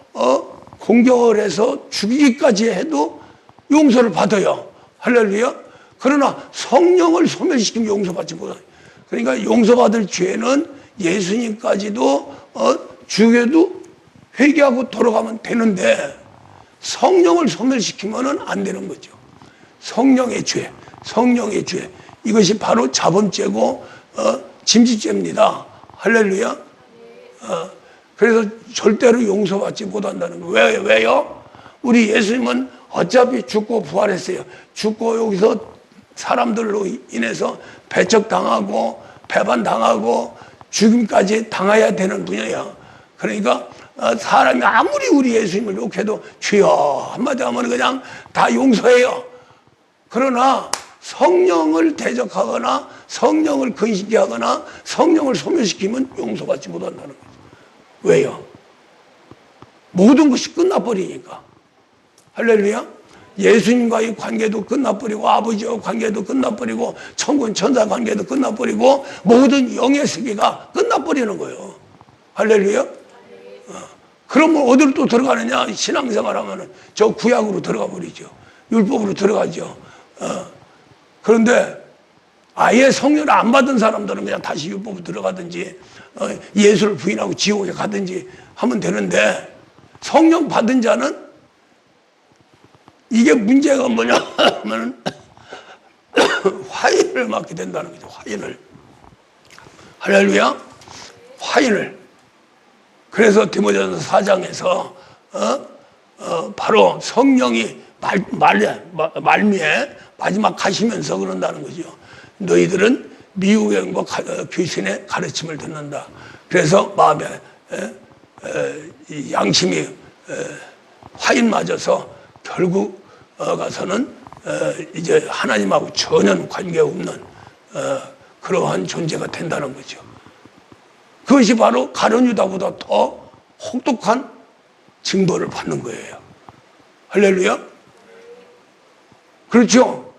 공격을 해서 죽이기까지 해도 용서를 받아요. 할렐루야. 그러나 성령을 소멸시키면 용서받지 못해요. 그러니까 용서받을 죄는 예수님까지도 죽여도 회개하고 돌아가면 되는데 성령을 소멸시키면 안 되는 거죠. 성령의 죄, 성령의 죄. 이것이 바로 자범죄고 짐짓죄입니다. 할렐루야. 그래서 절대로 용서받지 못한다는 거예요. 왜요? 우리 예수님은 어차피 죽고 부활했어요. 죽고 여기서 사람들로 인해서 배척당하고 배반당하고 죽임까지 당해야 되는 분이에요. 그러니까 사람이 아무리 우리 예수님을 욕해도 주여 한마디 하면 그냥 다 용서해요. 그러나 성령을 대적하거나 성령을 근심케 하거나 성령을 소멸시키면 용서받지 못한다는 거죠. 왜요? 모든 것이 끝나버리니까. 할렐루야. 예수님과의 관계도 끝나버리고 아버지와 관계도 끝나버리고 천군 천사 관계도 끝나버리고 모든 영의 세계가 끝나버리는 거예요. 할렐루야. 그러면 어디로 또 들어가느냐? 신앙생활 하면은 저 구약으로 들어가 버리죠. 율법으로 들어가죠. 그런데 아예 성령을 안 받은 사람들은 그냥 다시 율법으로 들어가든지 예수를 부인하고 지옥에 가든지 하면 되는데 성령 받은 자는 이게 문제가 뭐냐 하면 화인을 맡게 된다는 거죠. 화인을. 할렐루야. 화인을. 그래서 디모데전서 4장에서 바로 성령이 말미에 마지막 가시면서 그런다는 거죠. 너희들은 미혹의 영과 귀신의 가르침을 듣는다. 그래서 마음에 이 양심이 화인 맞아서 결국 가서는 이제 하나님하고 전혀 관계없는 그러한 존재가 된다는 거죠. 그것이 바로 가룟 유다보다 더 혹독한 징벌을 받는 거예요. 할렐루야. 그렇죠.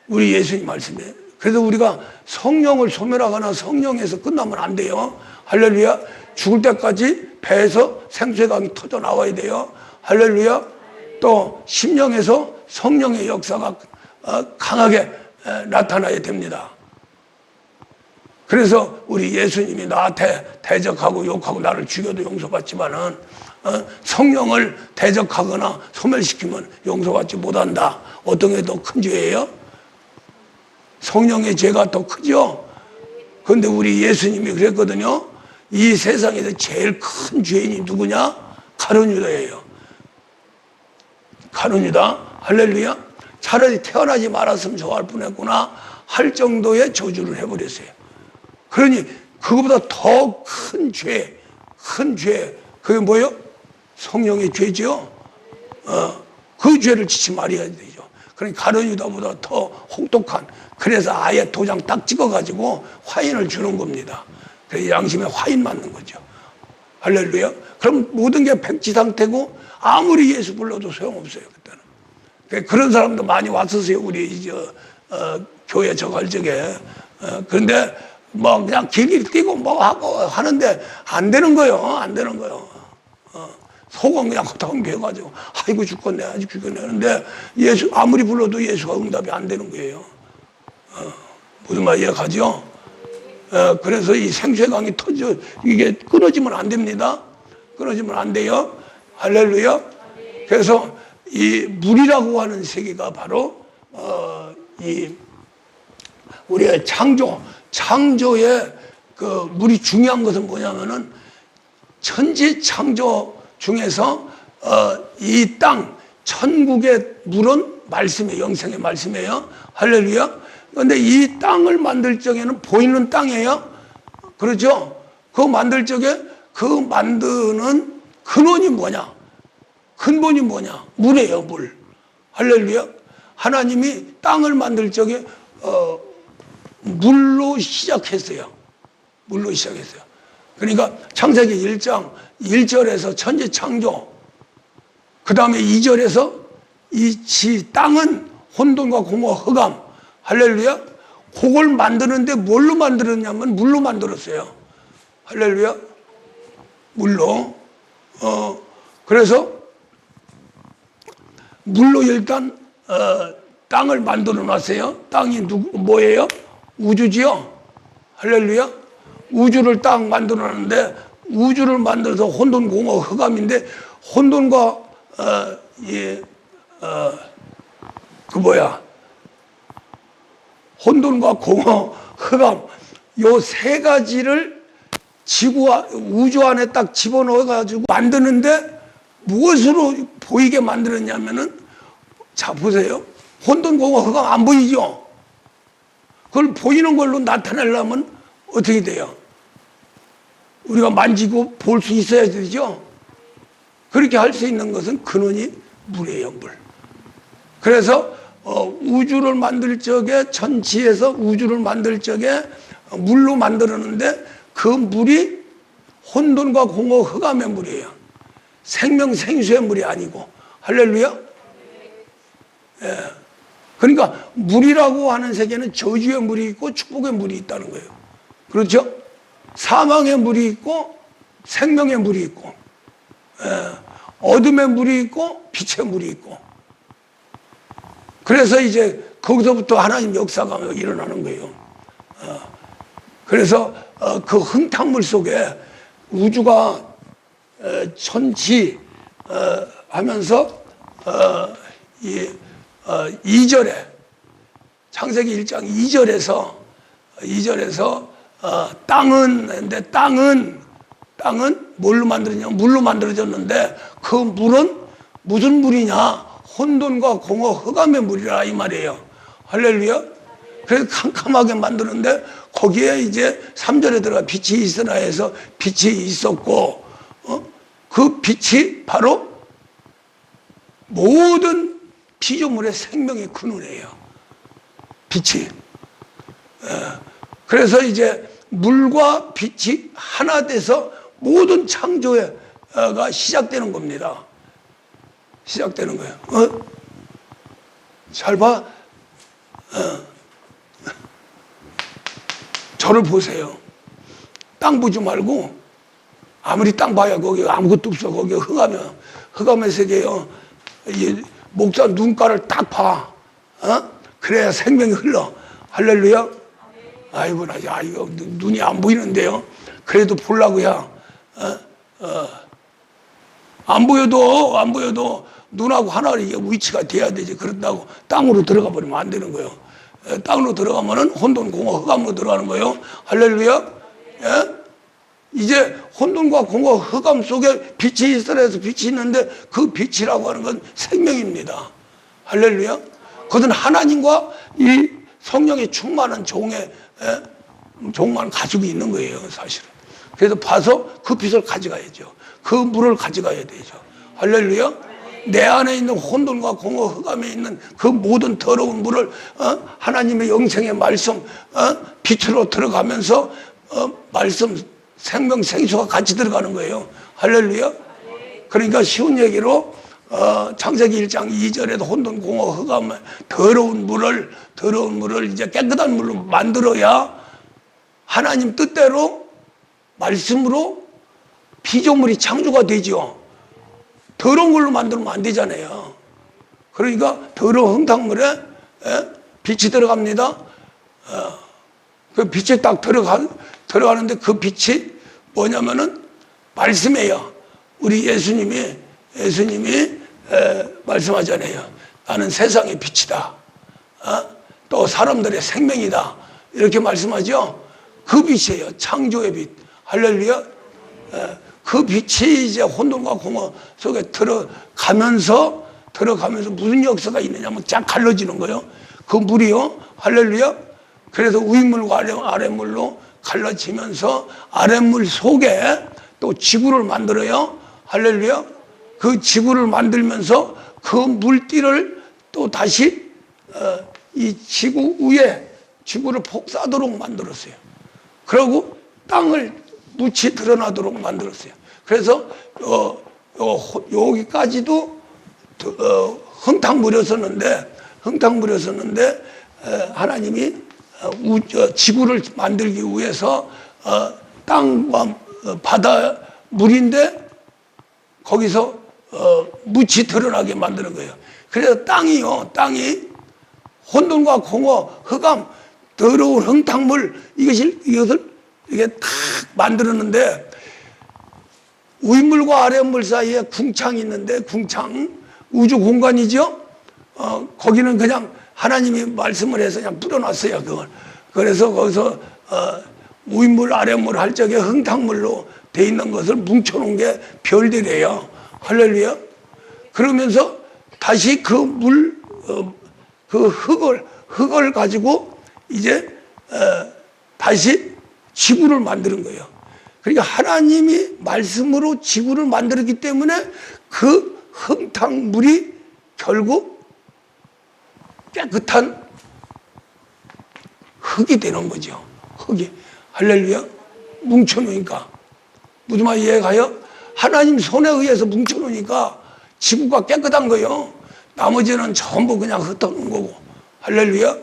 우리 예수님 말씀에. 그래서 우리가 성령을 소멸하거나 성령에서 끝나면 안 돼요. 할렐루야. 죽을 때까지 배에서 생수의강이 터져 나와야 돼요. 할렐루야. 또 심령에서 성령의 역사가 강하게 나타나야 됩니다. 그래서 우리 예수님이 나한테 대적하고 욕하고 나를 죽여도 용서받지만은 성령을 대적하거나 소멸시키면 용서받지 못한다. 어떤 게 더 큰 죄예요? 성령의 죄가 더 크죠? 그런데 우리 예수님이 그랬거든요. 이 세상에서 제일 큰 죄인이 누구냐? 가룟 유다예요. 가룟 유다. 할렐루야. 차라리 태어나지 말았으면 좋아할 뻔했구나 할 정도의 저주를 해버렸어요. 그러니 그거보다 더 큰 죄, 그게 뭐예요? 성령의 죄죠. 그 죄를 지치 말해야 되죠. 그러니 가룟 유다보다 더 혹독한. 그래서 아예 도장 딱 찍어가지고 화인을 주는 겁니다. 그래서 양심에 화인 맞는 거죠. 할렐루야. 그럼 모든 게 백지 상태고 아무리 예수 불러도 소용없어요. 그때는. 그런 사람도 많이 왔었어요. 우리 교회 저갈 적에. 그런데 뭐 그냥 길길 뛰고 뭐 하고 하는데 안 되는 거예요. 안 되는 거예요. 속은 그냥 허탕해가지고 아이고 죽겠네 아직 죽겠네 하는데 예수 아무리 불러도 예수가 응답이 안 되는 거예요. 무슨 말 이해가죠? 그래서 이 생수의 강이 터져 이게 끊어지면 안 됩니다. 끊어지면 안 돼요. 할렐루야. 그래서 이 물이라고 하는 세계가 바로 이 우리의 창조의 그 물이 중요한 것은 뭐냐면은 천지 창조 중에서 이 땅 천국의 물은 말씀이에요. 영생의 말씀이에요. 할렐루야. 그런데 이 땅을 만들 적에는 보이는 땅이에요. 그렇죠? 그 만들 적에 그 만드는 근원이 뭐냐? 근본이 뭐냐? 물이에요. 물. 할렐루야. 하나님이 땅을 만들 적에 물로 시작했어요. 물로 시작했어요. 그러니까 창세기 1장 1절에서 천지 창조, 그 다음에 2절에서 이 땅은 혼돈과 공허와 흑암, 할렐루야. 그걸 만드는데 뭘로 만들었냐면 물로 만들었어요. 할렐루야. 물로. 그래서 물로 일단 땅을 만들어 놨어요. 땅이 뭐예요? 우주지요. 할렐루야. 우주를 딱 만들어놨는데 우주를 만들어서 혼돈, 공허, 흑암인데 혼돈과 혼돈과 공허, 흑암 요 세 가지를 지구와 우주 안에 딱 집어넣어 가지고 만드는데 무엇으로 보이게 만들었냐면은 자 보세요. 혼돈, 공허, 흑암 안 보이죠? 그걸 보이는 걸로 나타내려면 어떻게 돼요? 우리가 만지고 볼 수 있어야 되죠? 그렇게 할 수 있는 것은 근원이 물이에요, 물. 그래서 우주를 만들 적에 천지에서 우주를 만들 적에 물로 만들었는데 그 물이 혼돈과 공허, 흑암의 물이에요. 생명 생수의 물이 아니고. 할렐루야. 예. 그러니까 물이라고 하는 세계는 저주의 물이 있고 축복의 물이 있다는 거예요. 그렇죠? 사망의 물이 있고 생명의 물이 있고, 어둠의 물이 있고 빛의 물이 있고. 그래서 이제 거기서부터 하나님 역사가 일어나는 거예요. 그래서 그 흥탕물 속에 우주가 천지 하면서 2절에 창세기 1장 2절에서 땅은 근데 땅은 뭘로 만들었냐? 물로 만들어졌는데 그 물은 무슨 물이냐? 혼돈과 공허, 흑암의 물이라 이 말이에요. 할렐루야. 그래서 캄캄하게 만드는데 거기에 이제 3절에 들어가 빛이 있으라 해서 빛이 있었고, 그 빛이 바로 모든 피조물의 생명의 근원이에요. 빛이. 그래서 이제 물과 빛이 하나 돼서 모든 창조가 시작되는 겁니다. 시작되는 거예요. 잘 봐. 저를 보세요. 땅 보지 말고 아무리 땅 봐야 거기 아무것도 없어. 거기 흑암의 세계요. 목사 눈가를 딱 봐. 그래야 생명이 흘러. 할렐루야. 아이고 나 이거 눈이 안 보이는데요. 그래도 보려고요. 안 보여도 눈하고 하나 이게 위치가 돼야 되지. 그렇다고 땅으로 들어가 버리면 안 되는 거예요. 땅으로 들어가면은 혼돈, 공허, 흑암으로 들어가는 거예요. 할렐루야. 예? 이제 혼돈과 공허, 흑암 속에 빛이 있으라 해서 빛이 있는데 그 빛이라고 하는 건 생명입니다. 할렐루야. 그것은 하나님과 이 성령이 충만한 종만 가지고 있는 거예요, 사실은. 그래서 봐서 그 빛을 가져가야죠. 그 물을 가져가야 되죠. 할렐루야. 내 안에 있는 혼돈과 공허, 흑암에 있는 그 모든 더러운 물을 하나님의 영생의 말씀 빛으로 들어가면서 말씀 생명 생수가 같이 들어가는 거예요. 할렐루야. 그러니까 쉬운 얘기로 창세기 1장 2절에도 혼돈, 공허, 흑암 더러운 물을 이제 깨끗한 물로 만들어야 하나님 뜻대로 말씀으로 피조물이 창조가 되죠. 더러운 걸로 만들면 안 되잖아요. 그러니까 더러운 흥탕물에 빛이 들어갑니다. 그 빛이 딱 들어가는데 그 빛이 뭐냐면은 말씀이에요. 우리 예수님이 말씀하잖아요. 나는 세상의 빛이다. 또 사람들의 생명이다. 이렇게 말씀하죠. 그 빛이에요. 창조의 빛. 할렐루야. 그 빛이 이제 혼돈과 공허 속에 들어가면서 무슨 역사가 있느냐면 쫙 갈라지는 거예요. 그 물이요. 할렐루야. 그래서 위물과 아랫물로 갈라지면서 아랫물 속에 또 지구를 만들어요. 할렐루야. 그 지구를 만들면서 그 물띠를 또 다시 이 지구 위에 지구를 폭사하도록 만들었어요. 그리고 땅을 묻이 드러나도록 만들었어요. 그래서 여기까지도 흥탕물이었었는데 하나님이 지구를 만들기 위해서 땅과 바다 물인데 거기서 묻이 드러나게 만드는 거예요. 그래서 땅이 혼돈과 공허, 흑암 더러운 흥탕물 이것을 이게 탁 만들었는데 윗물과 아랫물 사이에 궁창이 있는데 궁창 우주 공간이죠. 거기는 그냥 하나님이 말씀을 해서 그냥 뿌려놨어요. 그걸. 그래서 거기서 윗물 아랫물 할 적에 흥탕물로 돼 있는 것을 뭉쳐놓은 게 별들이에요. 할렐루야. 그러면서 다시 그 물, 그 흙을 가지고 이제 다시 지구를 만드는 거예요. 그러니까 하나님이 말씀으로 지구를 만들었기 때문에 그 흥탕물이 결국 깨끗한 흙이 되는 거죠. 흙이. 할렐루야. 뭉쳐놓으니까. 무슨 말 이해가요? 하나님 손에 의해서 뭉쳐놓으니까 지구가 깨끗한 거예요. 나머지는 전부 그냥 흩어놓은 거고. 할렐루야.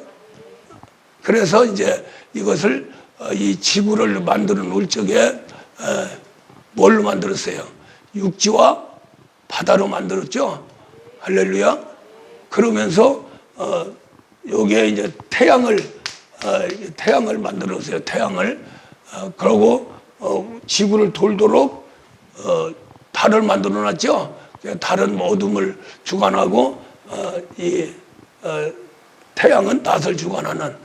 그래서 이제 이것을 이 지구를 만드는 올 적에 뭘로 만들었어요? 육지와 바다로 만들었죠. 할렐루야. 그러면서 여기에 이제 태양을 만들었어요. 태양을. 그러고 지구를 돌도록 달을 만들어 놨죠. 달은 어둠을 주관하고 이 태양은 낮을 주관하는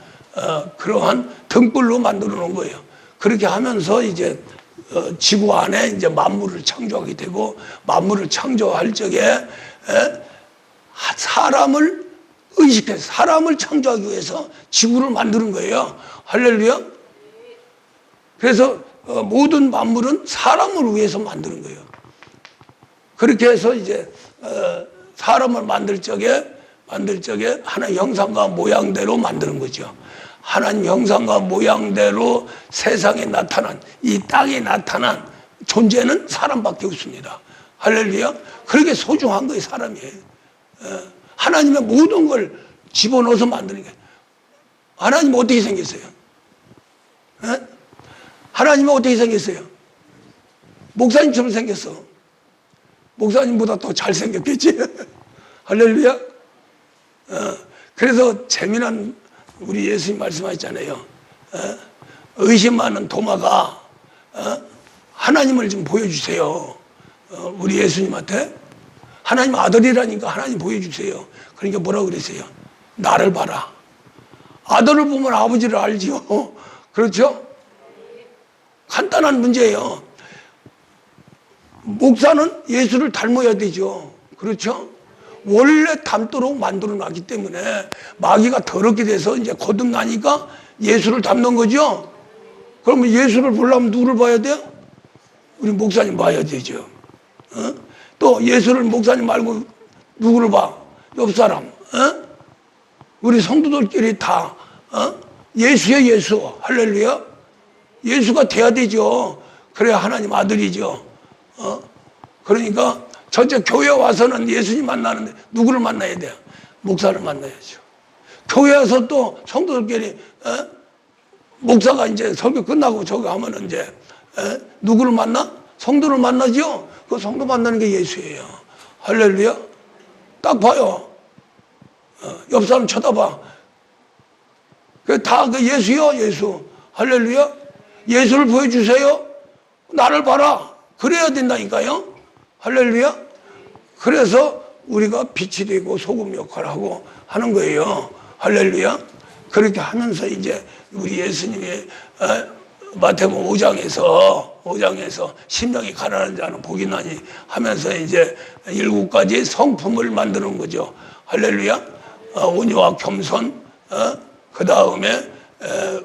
그러한 등불로 만들어 놓은 거예요. 그렇게 하면서 이제 지구 안에 이제 만물을 창조하게 되고 만물을 창조할 적에 사람을 의식해서 사람을 창조하기 위해서 지구를 만드는 거예요. 할렐루야. 그래서 모든 만물은 사람을 위해서 만드는 거예요. 그렇게 해서 이제 사람을 만들 적에 하나님 형상과 모양대로 만드는 거죠. 하나님 형상과 모양대로 세상에 나타난 이 땅에 나타난 존재는 사람밖에 없습니다. 할렐루야. 그렇게 소중한 거예요. 사람이. 하나님의 모든 걸 집어넣어서 만드는 거예요. 하나님은 어떻게 생겼어요? 하나님은 어떻게 생겼어요? 목사님처럼 생겼어. 목사님보다 더 잘생겼겠지? 할렐루야. 그래서 재미난 우리 예수님 말씀하셨잖아요. 의심 많은 도마가 하나님을 좀 보여주세요. 우리 예수님한테 하나님 아들이라니까 하나님 보여주세요. 그러니까 뭐라고 그랬어요? 나를 봐라. 아들을 보면 아버지를 알지요. 그렇죠? 간단한 문제예요. 목사는 예수를 닮아야 되죠. 그렇죠? 원래 닮도록 만들어 놨기 때문에 마귀가 더럽게 돼서 이제 거듭나니까 예수를 닮는 거죠. 그러면 예수를 보려면 누구를 봐야 돼요? 우리 목사님 봐야 되죠. 또 예수를 목사님 말고 누구를 봐? 옆 사람. 우리 성도들끼리 다 예수야 예수. 할렐루야. 예수가 돼야 되죠. 그래야 하나님 아들이죠. 그러니까 전체 교회 와서는 예수님 만나는데 누구를 만나야 돼요? 목사를 만나야죠. 교회 와서 또 성도들끼리 목사가 이제 설교 끝나고 저기 하면은 이제 누구를 만나? 성도를 만나죠. 그 성도 만나는 게 예수예요. 할렐루야. 딱 봐요. 옆 사람 쳐다봐. 다 그 예수요, 예수. 할렐루야. 예수를 보여주세요. 나를 봐라. 그래야 된다니까요. 할렐루야. 그래서 우리가 빛이 되고 소금 역할을 하고 하는 거예요. 할렐루야. 그렇게 하면서 이제 우리 예수님이 마태복음 5장에서 심령이 가난한 자는 복이 나니 하면서 이제 7가지 성품을 만드는 거죠. 할렐루야. 온유와 겸손, 그 다음에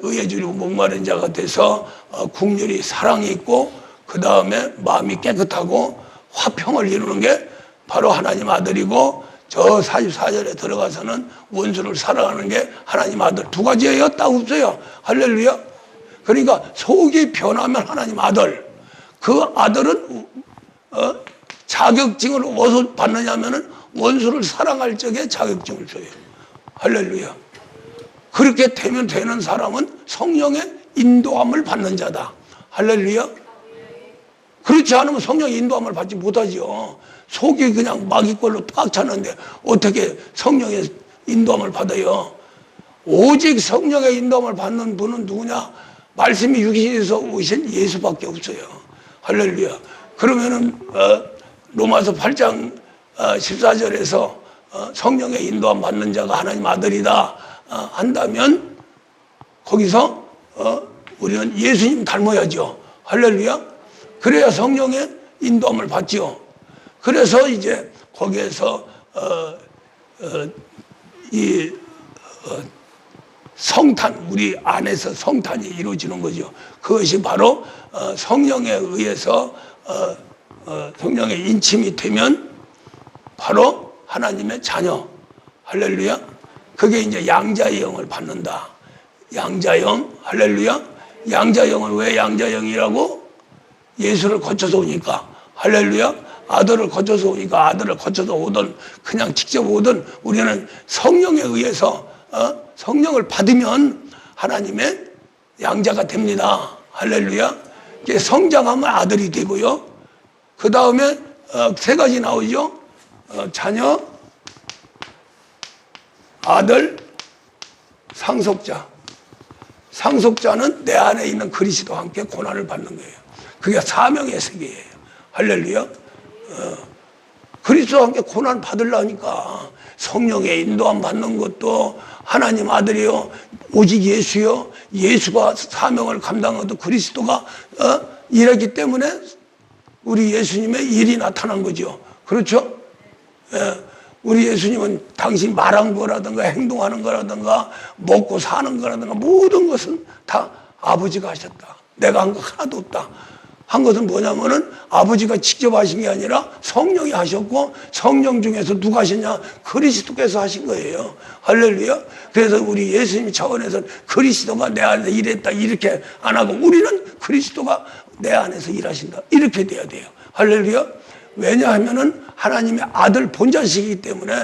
의에 주리고 목마른 자가 돼서 국률이 사랑이 있고 그 다음에 마음이 깨끗하고 화평을 이루는 게 바로 하나님 아들이고 저 44절에 들어가서는 원수를 사랑하는 게 하나님 아들. 2가지예요. 딱 없어요. 할렐루야. 그러니까 속이 변하면 하나님 아들. 그 아들은 자격증을 어디서 받느냐면은 원수를 사랑할 적에 자격증을 줘요. 할렐루야. 그렇게 되면 되는 사람은 성령의 인도함을 받는 자다. 할렐루야. 그렇지 않으면 성령의 인도함을 받지 못하죠. 속이 그냥 마귀꼴로 꽉 찼는데 어떻게 성령의 인도함을 받아요? 오직 성령의 인도함을 받는 분은 누구냐? 말씀이 육신에서 오신 예수밖에 없어요. 할렐루야. 그러면은 로마서 8장 14절에서 성령의 인도함 받는 자가 하나님 아들이다 한다면 거기서 우리는 예수님 닮아야죠. 할렐루야. 그래야 성령의 인도함을 받죠. 그래서 이제 거기에서 성탄, 우리 안에서 성탄이 이루어지는 거죠. 그것이 바로 성령에 의해서 성령의 인침이 되면 바로 하나님의 자녀. 할렐루야. 그게 이제 양자의 영을 받는다. 양자영. 할렐루야. 양자영은 왜 양자영이라고? 예수를 거쳐서 오니까. 할렐루야. 아들을 거쳐서 오니까 아들을 거쳐서 오든 그냥 직접 오든 우리는 성령에 의해서 성령을 받으면 하나님의 양자가 됩니다. 할렐루야. 성장하면 아들이 되고요. 그 다음에 세 가지 나오죠. 자녀, 아들, 상속자. 상속자는 내 안에 있는 그리스도와 함께 고난을 받는 거예요. 그게 사명의 세계예요. 할렐루야. 그리스도와 함께 고난 받으려니까 성령의 인도함 받는 것도 하나님 아들이요, 오직 예수요, 예수가 사명을 감당하도 그리스도가 일했기 때문에 우리 예수님의 일이 나타난 거죠. 그렇죠? 우리 예수님은 당신 말한 거라든가 행동하는 거라든가 먹고 사는 거라든가 모든 것은 다 아버지가 하셨다. 내가 한 거 하나도 없다. 한 것은 뭐냐면은 아버지가 직접 하신 게 아니라 성령이 하셨고, 성령 중에서 누가 하셨냐? 그리스도께서 하신 거예요. 할렐루야. 그래서 우리 예수님 차원에서는 그리스도가 내 안에서 일했다 이렇게 안 하고, 우리는 그리스도가 내 안에서 일하신다 이렇게 돼야 돼요. 할렐루야. 왜냐하면은 하나님의 아들 본자시기 때문에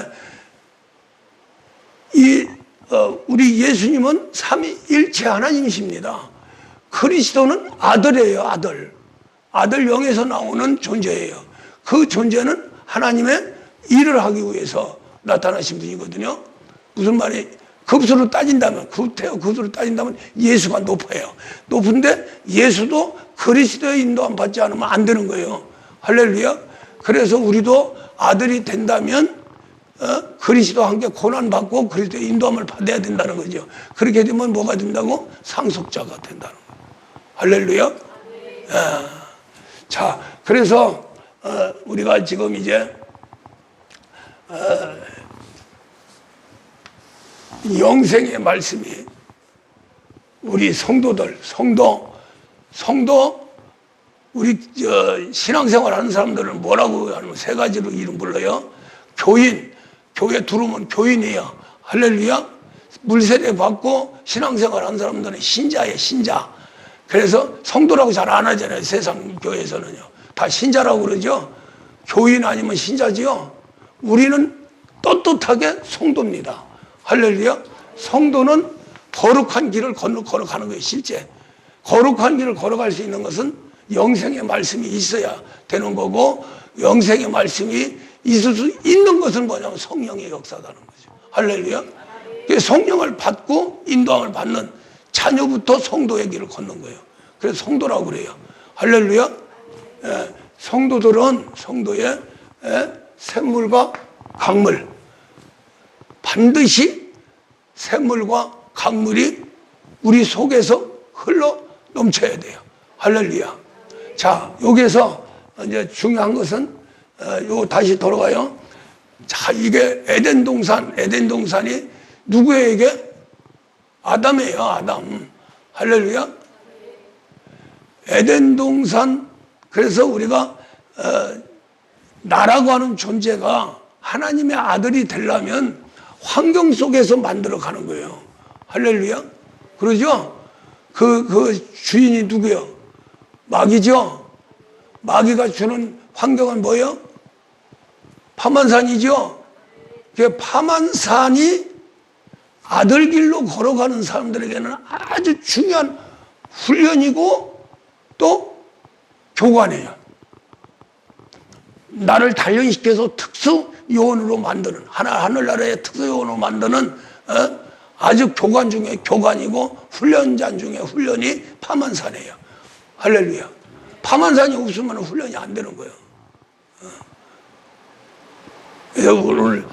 우리 예수님은 삼위일체 하나님이십니다. 그리스도는 아들이에요. 아들 영에서 나오는 존재예요. 그 존재는 하나님의 일을 하기 위해서 나타나신 분이거든요. 무슨 말이? 급수로 따진다면, 급수로 따진다면 예수가 높아요. 높은데 예수도 그리스도의 인도함 받지 않으면 안 되는 거예요. 할렐루야. 그래서 우리도 아들이 된다면 그리스도와 함께 고난받고 그리스도의 인도함을 받아야 된다는 거죠. 그렇게 되면 뭐가 된다고? 상속자가 된다는 거예요. 할렐루야. 자, 그래서 우리가 지금 이제 영생의 말씀이 우리 성도들, 성도 우리 신앙생활 하는 사람들은 뭐라고 하면 세 가지로 이름 불러요. 교인, 교회 들어오면 교인이에요. 할렐루야. 물세례 받고 신앙생활 하는 사람들은 신자예요. 신자. 그래서 성도라고 잘 안 하잖아요. 세상 교회에서는요. 다 신자라고 그러죠. 교인 아니면 신자지요. 우리는 떳떳하게 성도입니다. 할렐루야. 성도는 거룩한 길을 걸어가는 거예요. 실제 거룩한 길을 걸어갈 수 있는 것은 영생의 말씀이 있어야 되는 거고, 영생의 말씀이 있을 수 있는 것은 뭐냐면 성령의 역사라는 거죠. 할렐루야. 성령을 받고 인도함을 받는 자녀부터 성도의 길을 걷는 거예요. 그래서 성도라고 그래요. 할렐루야. 성도들은 성도의 샘물과 강물, 반드시 샘물과 강물이 우리 속에서 흘러 넘쳐야 돼요. 할렐루야. 자, 여기에서 이제 중요한 것은 요 다시 돌아가요. 자, 이게 에덴 동산이 누구에게? 아담이에요. 아담. 할렐루야. 에덴 동산. 그래서 우리가 나라고 하는 존재가 하나님의 아들이 되려면 환경 속에서 만들어 가는 거예요. 할렐루야. 그러죠? 그 주인이 누구예요? 마귀죠? 마귀가 주는 환경은 뭐예요? 파만산이죠? 그 파만산이 아들 길로 걸어가는 사람들에게는 아주 중요한 훈련이고 또 교관이에요. 나를 단련시켜서 특수 요원으로 만드는, 하늘나라의 특수 요원으로 만드는 아주 교관 중에 교관이고 훈련자 중에 훈련이 파만산이에요. 할렐루야. 파만산이 없으면 훈련이 안 되는 거예요. 그래서 오늘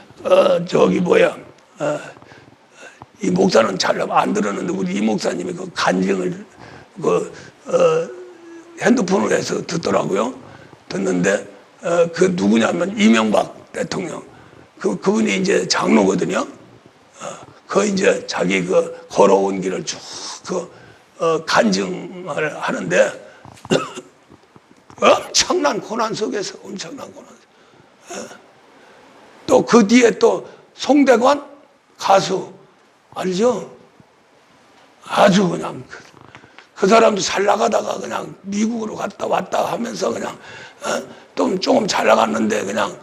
이 목사는 잘 안 들었는데 우리 이 목사님이 그 간증을 핸드폰으로 해서 듣더라고요. 듣는데 그 누구냐면 이명박 대통령 그분이 이제 장로거든요. 그 이제 자기 그 걸어온 길을 쭉 간증을 하는데 엄청난 고난 속에서 엄청난 고난. 또 그 뒤에 또 송대관 가수 알죠? 아주 그냥 그 사람도 잘 나가다가 그냥 미국으로 갔다 왔다 하면서 그냥 좀 조금 잘 나갔는데 그냥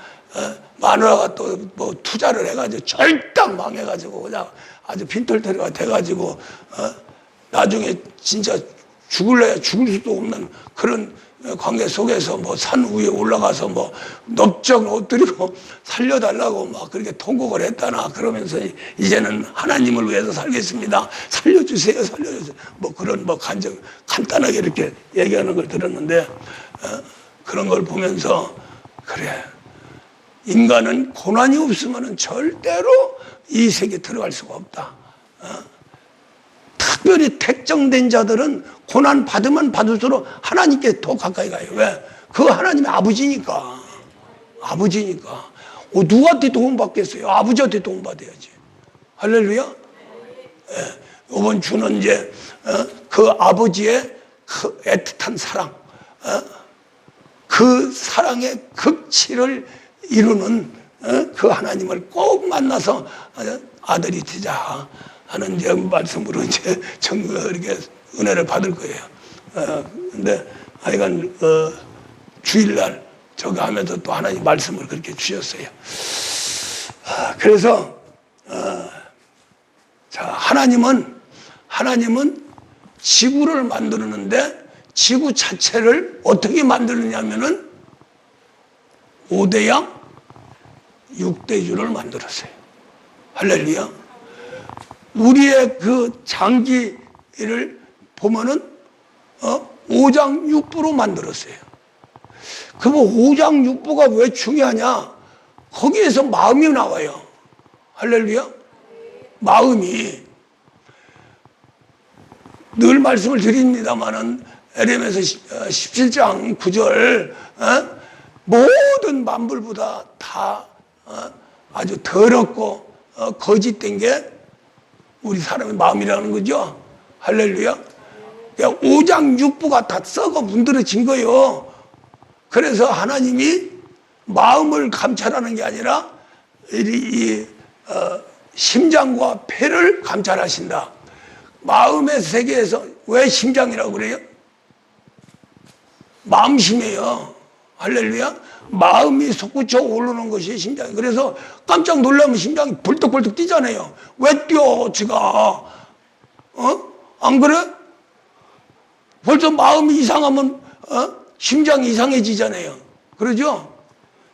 마누라가 또 뭐 투자를 해가지고 절딱 망해가지고 그냥 아주 빈털터리가 돼가지고 나중에 진짜 죽을래야 죽을 수도 없는 그런 관계 속에서 뭐 산 위에 올라가서 뭐 넓적 엎드리고 살려달라고 막 그렇게 통곡을 했다나 그러면서 이제는 하나님을 위해서 살겠습니다. 살려주세요, 살려주세요. 뭐 그런 뭐 간증 간단하게 이렇게 얘기하는 걸 들었는데 그런 걸 보면서 그래 인간은 고난이 없으면 절대로 이 세계에 들어갈 수가 없다. 특별히 택정된 자들은 고난 받으면 받을수록 하나님께 더 가까이 가요. 왜? 그 하나님의 아버지니까. 아버지니까. 누구한테 도움 받겠어요? 아버지한테 도움 받아야지. 할렐루야? 예. 이번 주는 이제 그 아버지의 그 애틋한 사랑, 그 사랑의 극치를 이루는 그 하나님을 꼭 만나서 아들이 되자 하는 이제 말씀으로 이제 이렇게 은혜를 받을 거예요. 근데 하여간 주일날 저거 하면서 또 하나님 말씀을 그렇게 주셨어요. 그래서 자 하나님은 지구를 만드는데 지구 자체를 어떻게 만드느냐면은 5대양 6대주를 만들었어요. 할렐루야. 우리의 그 장기를 보면은 5장6부로 만들었어요. 그럼 5장6부가 왜 중요하냐? 거기에서 마음이 나와요. 할렐루야. 마음이 늘 말씀을 드립니다마는 에레미야서 17장 9절 모든 만물보다 다 아주 더럽고 거짓된 게 우리 사람의 마음이라는 거죠. 할렐루야. 5장6부가 다 썩어 문드러진 거예요. 그래서 하나님이 마음을 감찰하는 게 아니라 이 심장과 폐를 감찰하신다. 마음의 세계에서 왜 심장이라고 그래요? 마음심이에요. 할렐루야. 마음이 솟구쳐 오르는 것이 심장이. 그래서 깜짝 놀라면 심장이 벌떡벌떡 뛰잖아요. 왜 뛰어, 지가? 안 그래? 벌써 마음이 이상하면, 심장이 이상해지잖아요. 그러죠?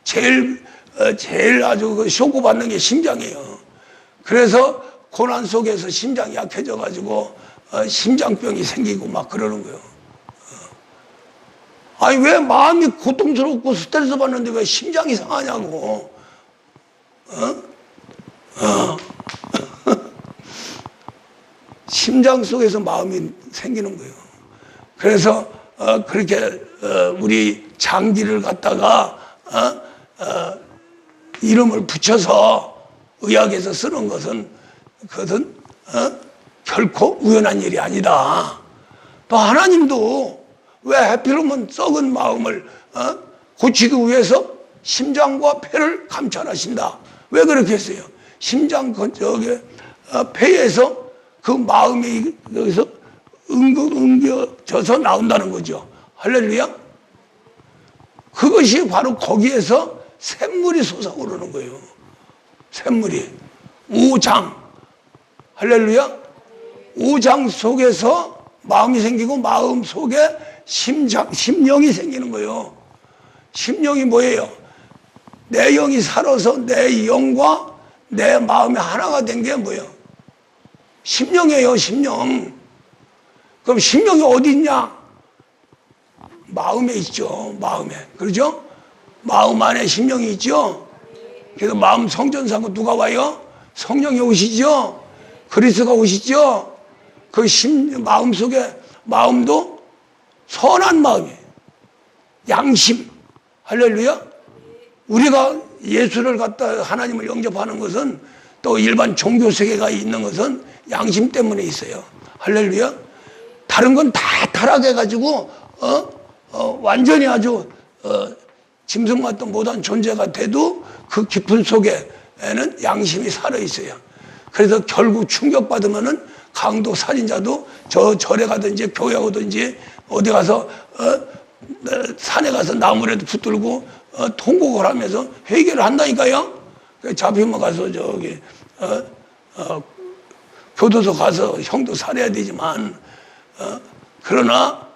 제일 아주 쇼크받는 게 심장이에요. 그래서 고난 속에서 심장이 약해져가지고, 심장병이 생기고 막 그러는 거예요. 아니, 왜 마음이 고통스럽고 스트레스 받는데 왜 심장이 상하냐고. 심장 속에서 마음이 생기는 거예요. 그래서, 그렇게, 우리 장기를 갖다가, 이름을 붙여서 의학에서 쓰는 그것은, 결코 우연한 일이 아니다. 또 하나님도 왜 하필이면 썩은 마음을 고치기 위해서 심장과 폐를 감찰하신다. 왜 그렇게 했어요? 심장 폐에서 그 마음이 여기서 엉겨져서 나온다는 거죠. 할렐루야. 그것이 바로 거기에서 샘물이 솟아오르는 거예요. 샘물이 5장. 할렐루야. 5장 속에서 마음이 생기고 마음 속에 심령이 생기는 거예요. 심령이 뭐예요? 내 영이 살아서 내 영과 내 마음이 하나가 된 게 뭐예요? 심령이에요, 심령. 그럼 심령이 어디 있냐? 마음에 있죠, 마음에. 그러죠? 마음 안에 심령이 있죠? 그래서 마음 성전사고 누가 와요? 성령이 오시죠? 그리스도가 오시죠? 그 마음 속에, 마음도 선한 마음이에요. 양심. 할렐루야. 우리가 예수를 갖다 하나님을 영접하는 것은, 또 일반 종교 세계가 있는 것은 양심 때문에 있어요. 할렐루야. 다른 건 다 타락해가지고 완전히 아주 짐승 같은 못한 존재가 돼도 그 깊은 속에는 양심이 살아있어요. 그래서 결국 충격받으면은 강도 살인자도 저 절에 가든지 교회 오든지 어디 가서 산에 가서 나무라도 붙들고 통곡을 하면서 회개를 한다니까요. 잡히면 가서 저기 교도소 가서 형도 살해야 되지만 그러나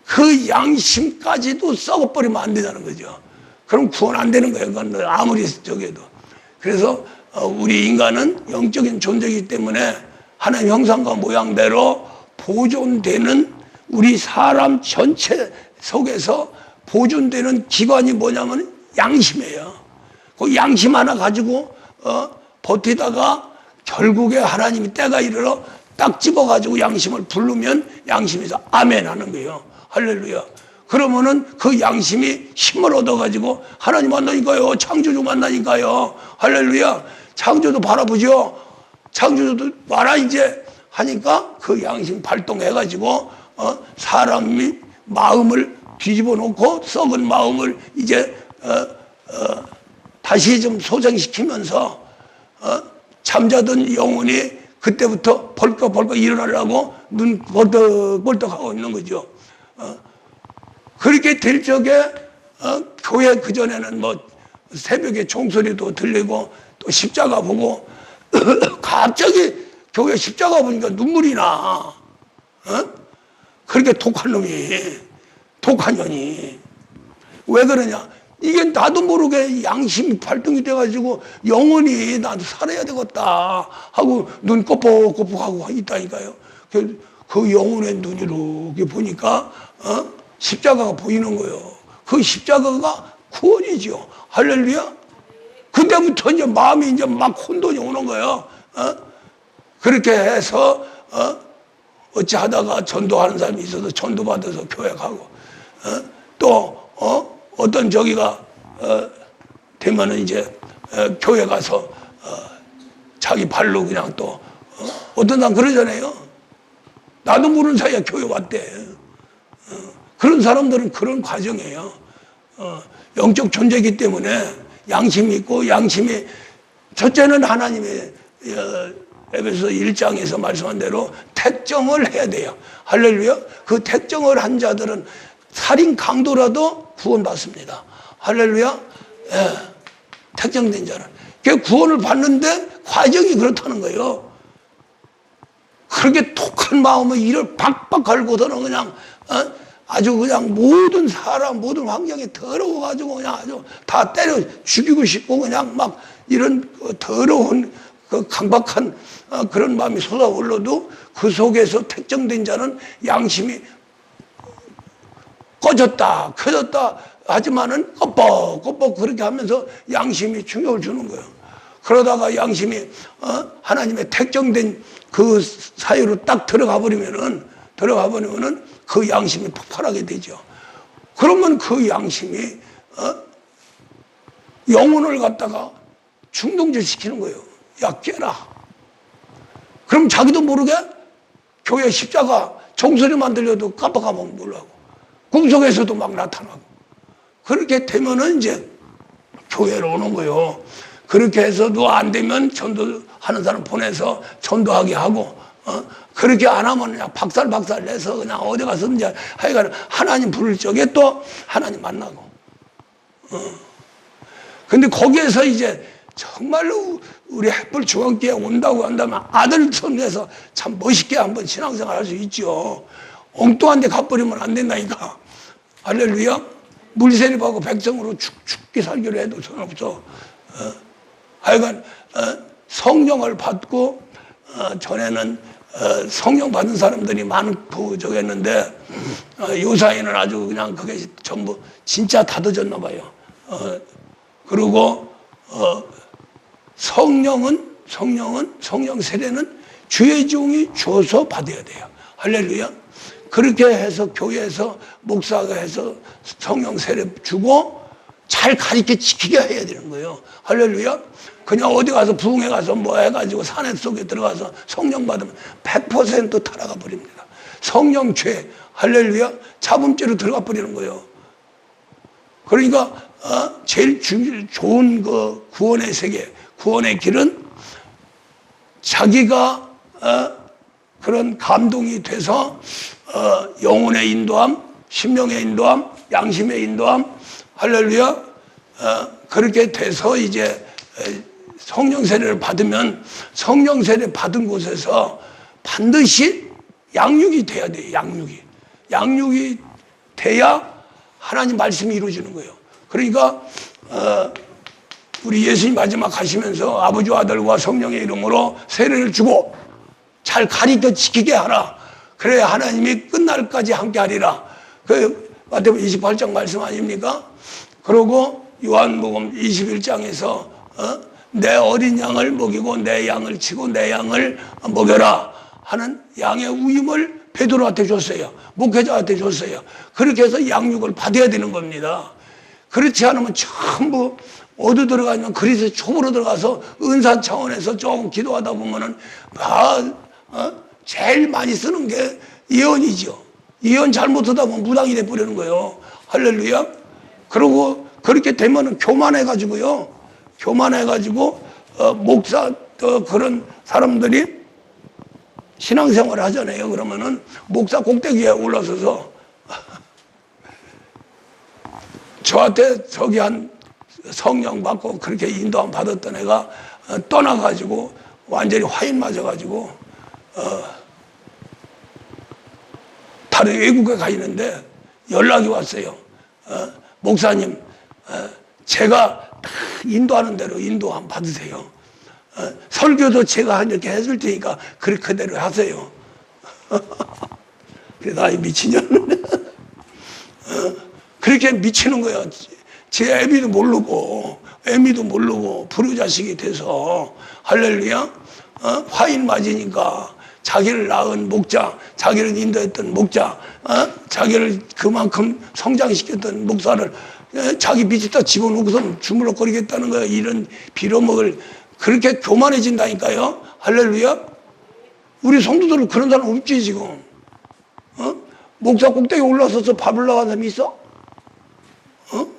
그 양심까지도 썩어버리면 안 되다는 거죠. 그럼 구원 안 되는 거예요. 그건 아무리 저기도. 그래서 우리 인간은 영적인 존재이기 때문에 하나님 형상과 모양대로 보존되는 우리 사람 전체 속에서 보존되는 기관이 뭐냐면 양심이에요. 그 양심 하나 가지고 버티다가 결국에 하나님이 때가 이르러 딱 집어가지고 양심을 부르면 양심에서 아멘 하는 거예요. 할렐루야. 그러면은 그 양심이 힘을 얻어가지고 하나님 만나니까요. 창조주 만나니까요. 할렐루야. 창조주 바라보죠. 창조주도 봐라 이제 하니까 그 양심 발동해가지고 사람이 마음을 뒤집어 놓고 썩은 마음을 이제 다시 좀 소생시키면서 잠자던 영혼이 그때부터 벌컥벌컥 일어나려고 눈 벌떡벌떡하고 있는 거죠. 그렇게 될 적에 교회 그전에는 뭐 새벽에 종소리도 들리고 또 십자가 보고 갑자기 교회 십자가 보니까 눈물이 나. 그렇게 독한 놈이, 독한 년이. 왜 그러냐? 이게 나도 모르게 양심이 발동이 돼가지고 영원히 나도 살아야 되겠다 하고 눈 꺼벅꺼벅하고 있다니까요. 그 영혼의 눈이 이렇게 보니까 십자가가 보이는 거예요. 그 십자가가 구원이죠. 할렐루야. 그때부터 이제 마음이 이제 막 혼돈이 오는 거예요. 그렇게 해서 어찌 하다가 전도하는 사람이 있어서 전도받아서 교회 가고 또 어떤 저기가 되면은 이제 교회 가서 자기 발로 그냥 또 어떤 사람 그러잖아요. 나도 모르는 사이에 교회 왔대. 그런 사람들은 그런 과정이에요. 영적 존재이기 때문에 양심이 있고 양심이 첫째는 하나님의 에베소 1장에서 말씀한 대로 택정을 해야 돼요. 할렐루야. 그 택정을 한 자들은 살인 강도라도 구원받습니다. 할렐루야. 예. 택정된 자는. 그 구원을 받는데 과정이 그렇다는 거예요. 그렇게 독한 마음을 이를 박박 갈고서는 그냥 아주 그냥 모든 사람 모든 환경이 더러워가지고 그냥 아주 다 때려 죽이고 싶고 그냥 막 이런 더러운 그 강박한 그런 마음이 솟아올라도 그 속에서 택정된 자는 양심이 꺼졌다 켜졌다 하지만은 껍벅껍벅 그렇게 하면서 양심이 충격을 주는 거예요. 그러다가 양심이 하나님의 택정된 그 사유로 딱 들어가 버리면은 그 양심이 폭발하게 되죠. 그러면 그 양심이 영혼을 갖다가 충동질 시키는 거예요. 야 깨라. 그럼 자기도 모르게 교회 십자가 종소리만 들려도 깜빡하면 놀라고 꿈속에서도 막 나타나고 그렇게 되면은 이제 교회로 오는 거예요. 그렇게 해서도 안 되면 전도하는 사람 보내서 전도하게 하고 그렇게 안 하면 그냥 박살 내서 그냥 어디 가서 이제 하여간 하나님 부를 적에 또 하나님 만나고 근데 거기에서 이제 정말로 우리 햇불 중앙교회 온다고 한다면 아들 손에서 참 멋있게 한번 신앙생활 할 수 있죠. 엉뚱한 데 가버리면 안 된다니까. 할렐루야. 물세례하고 백성으로 죽게 살기로 해도 소용없어. 하여간 성령을 받고 전에는 성령 받은 사람들이 많고 저랬는데 요사이는 아주 그냥 그게 전부 진짜 다져졌나 봐요. 그리고 성령 세례는 주의 종이 줘서 받아야 돼요. 할렐루야. 그렇게 해서 교회에서 목사가 해서 성령 세례 주고 잘 가르쳐 지키게 해야 되는 거예요. 할렐루야. 그냥 어디 가서 부흥회 가서 뭐 해가지고 산에 속에 들어가서 성령 받으면 100% 타락가 버립니다. 성령 죄, 할렐루야, 잡음죄로 들어가 버리는 거예요. 그러니까 제일 좋은 그 구원의 세계, 구원의 길은 자기가 그런 감동이 돼서 영혼의 인도함, 심령의 인도함, 양심의 인도함, 할렐루야, 그렇게 돼서 이제 성령 세례를 받으면 성령 세례 받은 곳에서 반드시 양육이 돼야 돼요. 양육이 돼야 하나님 말씀이 이루어지는 거예요. 그러니까 우리 예수님 마지막 가시면서 아버지와 아들과 성령의 이름으로 세례를 주고 잘 가르쳐 지키게 하라. 그래야 하나님이 끝날까지 함께 하리라. 그 마태복음 28장 말씀 아닙니까? 그리고 요한복음 21장에서 내 어린 양을 먹이고 내 양을 치고 내 양을 먹여라 하는 양의 우임을 베드로한테 줬어요. 목회자한테 줬어요. 그렇게 해서 양육을 받아야 되는 겁니다. 그렇지 않으면 전부 어디 들어가면 그리스도 촉으로 들어가서 은사 차원에서 조금 기도하다 보면은 제일 많이 쓰는 게 예언이죠. 예언 잘못하다 보면 무당이 돼버리는 거예요. 할렐루야. 그리고 그렇게 되면은 교만해가지고 목사 그런 사람들이 신앙생활을 하잖아요. 그러면은 목사 꼭대기에 올라서서 저한테 저기 한 성령 받고 그렇게 인도함 받았던 애가 떠나가지고 완전히 화인 맞아가지고 다른 외국에 가 있는데 연락이 왔어요. 목사님, 제가 인도하는 대로 인도함 받으세요. 설교도 제가 이렇게 해줄 테니까 그대로 하세요. 그래서 아이 미친년. 그렇게 미치는 거야. 제 애미도 모르고 불효자식이 돼서 할렐루야. 화인 맞으니까 자기를 낳은 목자, 자기를 인도했던 목자, 자기를 그만큼 성장시켰던 목사를 자기 밑에다 집어넣고서 주물럭거리겠다는 거예요. 이런 빌어먹을 그렇게 교만해진다니까요. 할렐루야. 우리 성도들은 그런 사람 없지 지금. 목사 꼭대기 올라서서 밥을 나간 사람이 있어?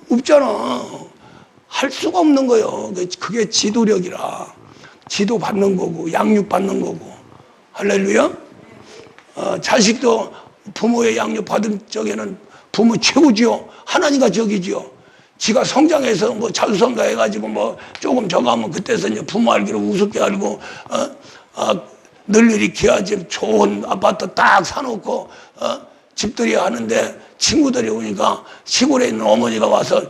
없잖아. 할 수가 없는 거예요. 그게 지도력이라. 지도받는 거고 양육받는 거고. 할렐루야. 자식도 부모의 양육 받은 적에는 부모 최고지요. 하나님과 적이지요. 지가 성장해서 뭐 자수성가 해가지고 뭐 조금 저거 하면 그때서 이제 부모 알기로 우습게 알고, 널리 귀하지 좋은 아파트 딱 사놓고, 집들이 하는데 친구들이 오니까 시골에 있는 어머니가 와서,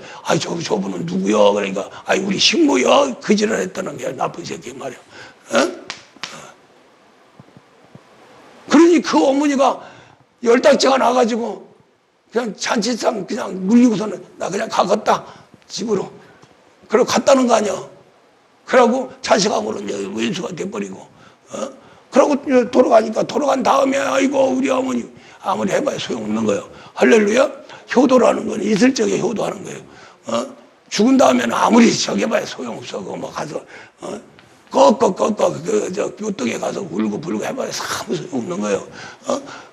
저분은 누구요? 그러니까, 우리 식모요? 그 지랄 했다는 게 나쁜 새끼 말이야. 그러니 그 어머니가 열딱지가 나가지고 그냥 잔치상 그냥 물리고서는 나 그냥 가겠다 집으로. 그러고 갔다는 거 아니야. 그러고 자식하고는 이제 왼수가 돼버리고. 그러고 돌아간 다음에 아이고 우리 어머니 아무리 해봐야 소용없는 거예요. 할렐루야. 효도라는 건 이슬적에 효도하는 거예요. 죽은 다음에는 아무리 저기 해봐야 소용없어. 그거 뭐 가서 저 묘떡에 가서 울고 불고 해봐야 아무 소용없는 거예요.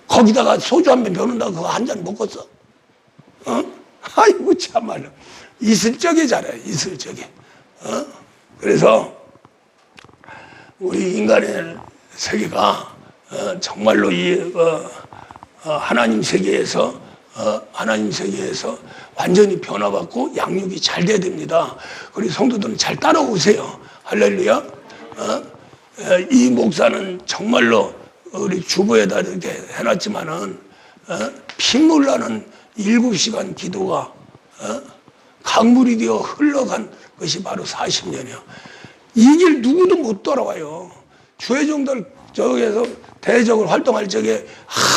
거기다가 소주 한 병 배우는다고 그거 한 잔 먹었어. 아이고 참말로 이슬적이잖아요. 이슬적이. 그래서 우리 인간의 세계가 정말로 이 하나님 세계에서 완전히 변화받고 양육이 잘 돼야 됩니다. 우리 성도들은 잘 따라오세요. 할렐루야. 이 목사는 정말로 우리 주보에다 이렇게 해놨지만은 핏물 나는 7시간 기도가 강물이 되어 흘러간 것이 바로 40년이요. 이 길 누구도 못 돌아와요. 주의 종들 저기에서 대적을 활동할 적에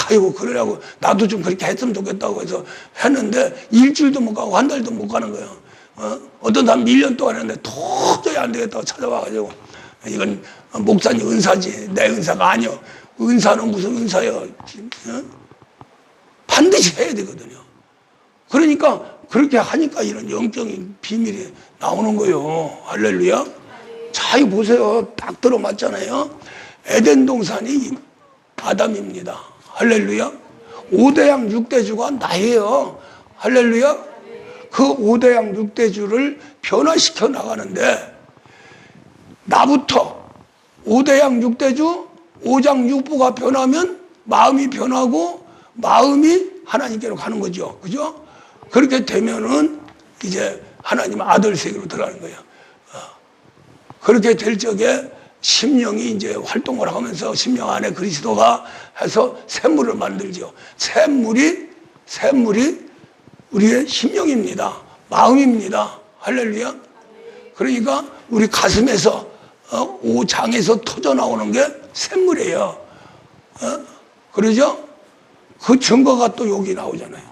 아이고 그러라고 나도 좀 그렇게 했으면 좋겠다고 해서 했는데 일주일도 못 가고 한 달도 못 가는 거예요. 어떤 사람 1년 동안 했는데 도저히 안 되겠다고 찾아와가지고 이건 목사님 은사지 내 은사가 아니요. 은사는 무슨 은사예요. 반드시 해야 되거든요. 그러니까 그렇게 하니까 이런 영적인 비밀이 나오는 거예요. 할렐루야. 자, 이거 보세요. 딱 들어맞잖아요. 에덴 동산이 아담입니다. 할렐루야. 5대양 6대주가 나예요. 할렐루야. 그 5대양 6대주를 변화시켜 나가는데 나부터 5대양 6대주 5장 6부가 변하면 마음이 변하고 마음이 하나님께로 가는 거죠. 그죠? 그렇게 되면은 이제 하나님 아들 세계로 들어가는 거예요. 그렇게 될 적에 심령이 이제 활동을 하면서 심령 안에 그리스도가 해서 샘물을 만들죠. 샘물이 우리의 심령입니다. 마음입니다. 할렐루야. 그러니까 우리 가슴에서 오장에서 터져 나오는 게 샘물이에요. 그러죠? 그 증거가 또 여기 나오잖아요.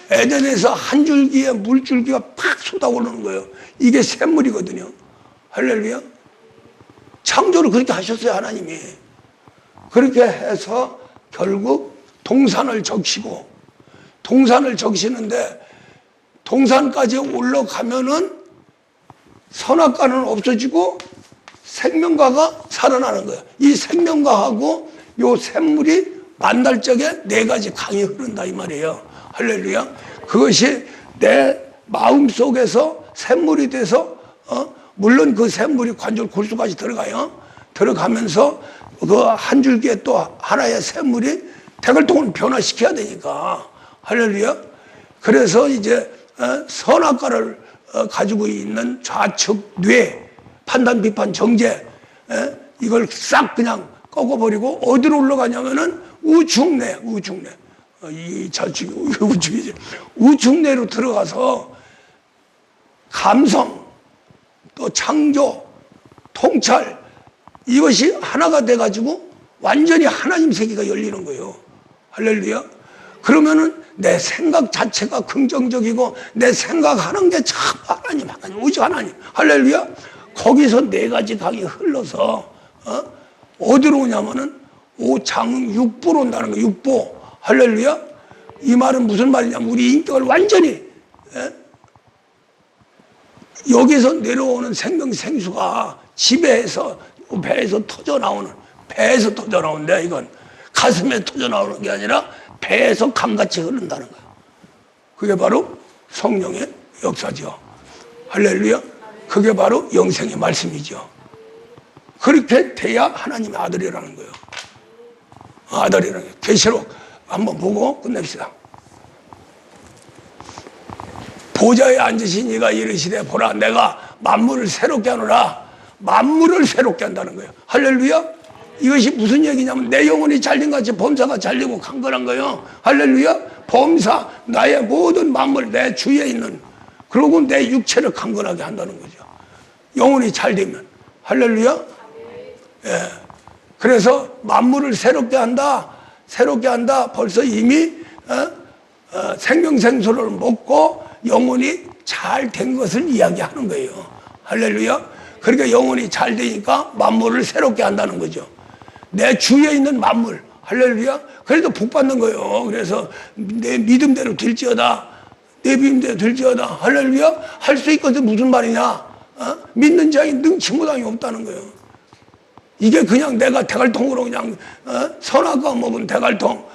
에덴에서 한 줄기의 물줄기가 팍 쏟아오르는 거예요. 이게 샘물이거든요. 할렐루야. 창조를 그렇게 하셨어요, 하나님이. 그렇게 해서 결국 동산을 적시고, 동산을 적시는데 동산까지 올라가면은 선악과는 없어지고 생명과가 살아나는 거예요. 이 생명과하고 요 샘물이 만날 적에 4가지 강이 흐른다 이 말이에요. 할렐루야. 그것이 내 마음 속에서 샘물이 돼서 물론 그 샘물이 관절 골수까지 들어가요. 들어가면서 그 한 줄기에 또 하나의 샘물이 대걸통을 변화시켜야 되니까. 할렐루야. 그래서 이제 선악과를 가지고 있는 좌측 뇌 판단 비판 정제 이걸 싹 그냥 꺾어버리고 어디로 올라가냐면은 우측뇌 이 좌측이 우측이지. 우측뇌로 들어가서 감성 또 창조 통찰 이것이 하나가 돼가지고 완전히 하나님 세계가 열리는 거예요. 할렐루야. 그러면은 내 생각 자체가 긍정적이고 내 생각하는 게 참 하나님 오직 하나님. 할렐루야. 거기서 4가지 강이 흘러서 어디로 오냐면은 5장 6부로 온다는 거예요. 6부. 할렐루야. 이 말은 무슨 말이냐면 우리 인격을 완전히 여기서 내려오는 생명생수가 지배해서 배에서 터져 나오는 배에서 터져 나오는데 이건 가슴에 터져 나오는 게 아니라 배에서 강같이 흐른다는 거예요. 그게 바로 성령의 역사죠. 할렐루야. 그게 바로 영생의 말씀이죠. 그렇게 돼야 하나님의 아들이라는 거예요. 아들이라는 거예요. 계시록 한번 보고 끝냅시다. 보좌에 앉으신 이가 이르시되 보라 내가 만물을 새롭게 하노라. 만물을 새롭게 한다는 거예요. 할렐루야. 이것이 무슨 얘기냐면 내 영혼이 잘린 같이 범사가 잘리고 강건한 거예요. 할렐루야. 범사 나의 모든 만물 내 주위에 있는 그리고 내 육체를 강건하게 한다는 거죠. 영혼이 잘되면. 할렐루야. 예. 그래서 만물을 새롭게 한다. 새롭게 한다. 벌써 이미 생명생수를 먹고 영혼이 잘 된 것을 이야기하는 거예요. 할렐루야. 그러니까 영혼이 잘 되니까 만물을 새롭게 한다는 거죠. 내 주위에 있는 만물. 할렐루야. 그래도 복 받는 거예요. 그래서 내 믿음대로 될지어다. 내 믿음대로 될지어다. 할렐루야. 할 수 있거든. 무슨 말이냐. 믿는 자에 능치 못함이 없다는 거예요. 이게 그냥 내가 대갈통으로 그냥 선악과 먹은 대갈통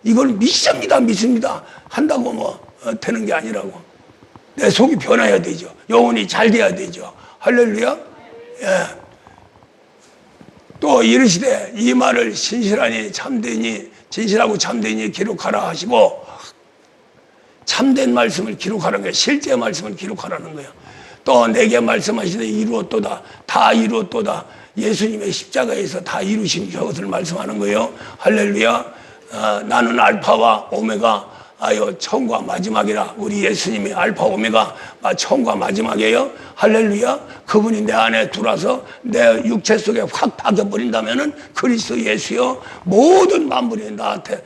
이걸 믿습니다 한다고 뭐 되는 게 아니라고. 내 속이 변해야 되죠. 영혼이 잘 돼야 되죠. 할렐루야. 예. 또 이르시되 이 말을 신실하니 참되니 진실하고 참되니 기록하라 하시고 참된 말씀을 기록하라는 거예요. 실제 말씀을 기록하라는 거예요. 또 내게 말씀하시되 이루었도다. 다 이루었도다. 예수님의 십자가에서 다 이루신 것을 말씀하는 거예요. 할렐루야. 나는 알파와 오메가 아유, 처음과 마지막이라. 우리 예수님이 알파 오메가 처음과 마지막이에요. 할렐루야. 그분이 내 안에 들어와서 내 육체 속에 확 박여버린다면은 그리스도 예수여 모든 만물이 나한테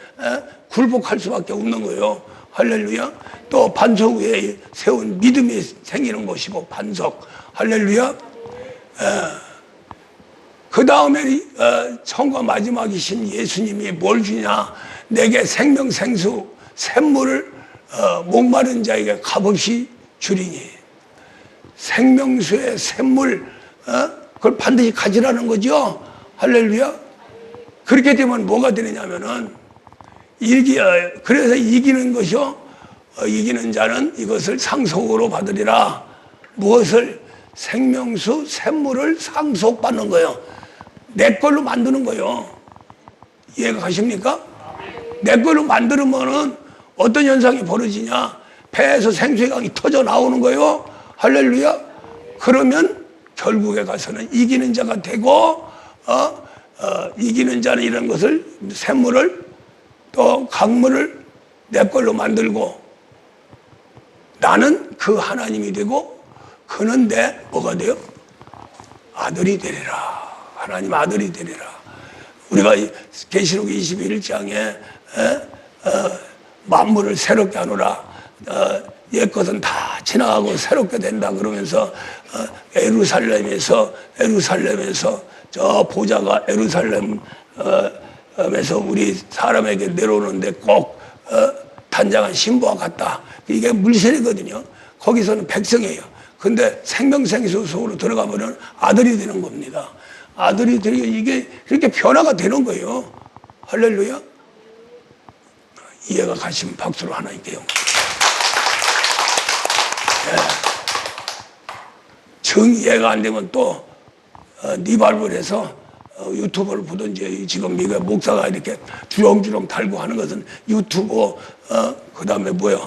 굴복할 수밖에 없는 거예요. 할렐루야. 또 반석 위에 세운 믿음이 생기는 것이고, 반석. 할렐루야. 그 다음에 처음과 마지막이신 예수님이 뭘 주냐? 내게 생명 생수 샘물을 목마른 자에게 값없이 주리니. 생명수의 샘물, 그걸 반드시 가지라는 거죠. 할렐루야. 그렇게 되면 뭐가 되느냐면은 그래서 이기는 것이요, 이기는 자는 이것을 상속으로 받으리라. 무엇을? 생명수 샘물을 상속받는 거예요. 내 걸로 만드는 거예요. 이해가 가십니까? 내 걸로 만들면은 어떤 현상이 벌어지냐? 배에서 생수의 강이 터져 나오는 거예요. 할렐루야. 그러면 결국에 가서는 이기는 자가 되고, 이기는 자는 이런 것을, 샘물을 또 강물을 내 걸로 만들고, 나는 그 하나님이 되고 그는 내 뭐가 돼요? 아들이 되리라. 하나님 아들이 되리라. 우리가 계시록 21장에 만물을 새롭게 하노라. 옛것은 다 지나가고 새롭게 된다 그러면서 에루살렘에서 저 보좌가 에루살렘에서 우리 사람에게 내려오는데 꼭 단장한 신부와 같다. 이게 물실이거든요. 거기서는 백성이에요. 근데 생명생수 속으로 들어가면 아들이 되는 겁니다. 아들이 되니까 이게 그렇게 변화가 되는 거예요. 할렐루야. 이해가 가시면 박수로 하나님께 영광. 정 이해가 안 되면 또 리발브에서 유튜브를 보든지, 지금 이거 목사가 이렇게 주렁주렁 달고 하는 것은 유튜브, 그 다음에 뭐야,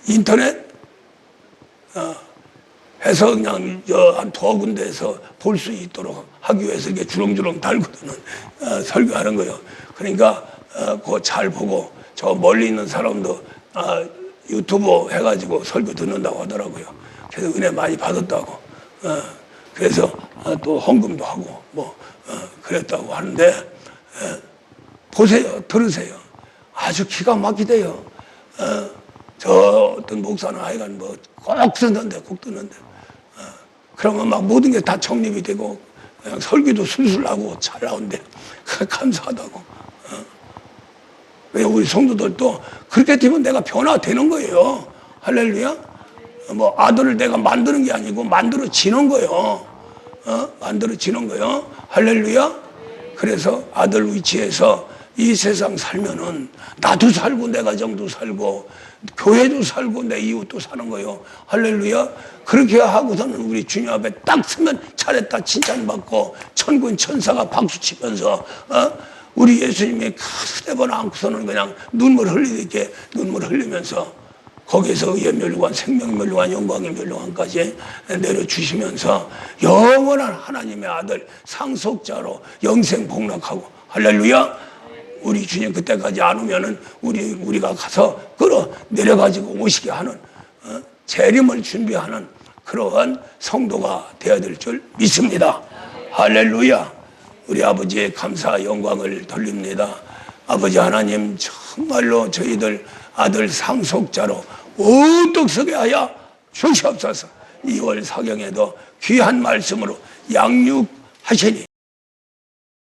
인터넷 해서 그냥 한 두어 군데에서 볼 수 있도록 하기 위해서 이렇게 주렁주렁 달고는 설교하는 거예요. 그러니까 그거 잘 보고, 저 멀리 있는 사람도 유튜브 해가지고 설교 듣는다고 하더라고요. 그래서 은혜 많이 받았다고. 그래서 또 헌금도 하고 뭐 그랬다고 하는데, 보세요, 들으세요. 아주 기가 막히대요. 저 어떤 목사는 하여간 뭐 꼭 듣는데, 그러면 막 모든 게 다 정립이 되고 그냥 설교도 술술 나고 잘 나온대. 감사하다고. 왜 우리 성도들도 그렇게 되면 내가 변화되는 거예요. 할렐루야. 뭐 아들을 내가 만드는 게 아니고 만들어지는 거예요. 만들어지는 거예요. 할렐루야. 그래서 아들 위치에서 이 세상 살면은 나도 살고 내 가정도 살고 교회도 살고 내 이웃도 사는 거예요. 할렐루야. 그렇게 하고서는 우리 주님 앞에 딱 서면 잘했다 칭찬받고 천군 천사가 박수치면서 우리 예수님이 크게 번 안고서는 그냥 눈물 흘리게 눈물 흘리면서 거기에서 의의 멸류관, 생명 멸류관, 영광의 멸류관까지 내려주시면서 영원한 하나님의 아들 상속자로 영생 복락하고. 할렐루야. 우리 주님 그때까지 안 오면은 우리가 가서 끌어 내려가지고 오시게 하는 재림을 준비하는 그러한 성도가 되어야 될 줄 믿습니다. 할렐루야. 우리 아버지의 감사 영광을 돌립니다. 아버지 하나님, 정말로 저희들 아들 상속자로 우뚝 서게 하여 주시옵소서. 2월 사경에도 귀한 말씀으로 양육하시니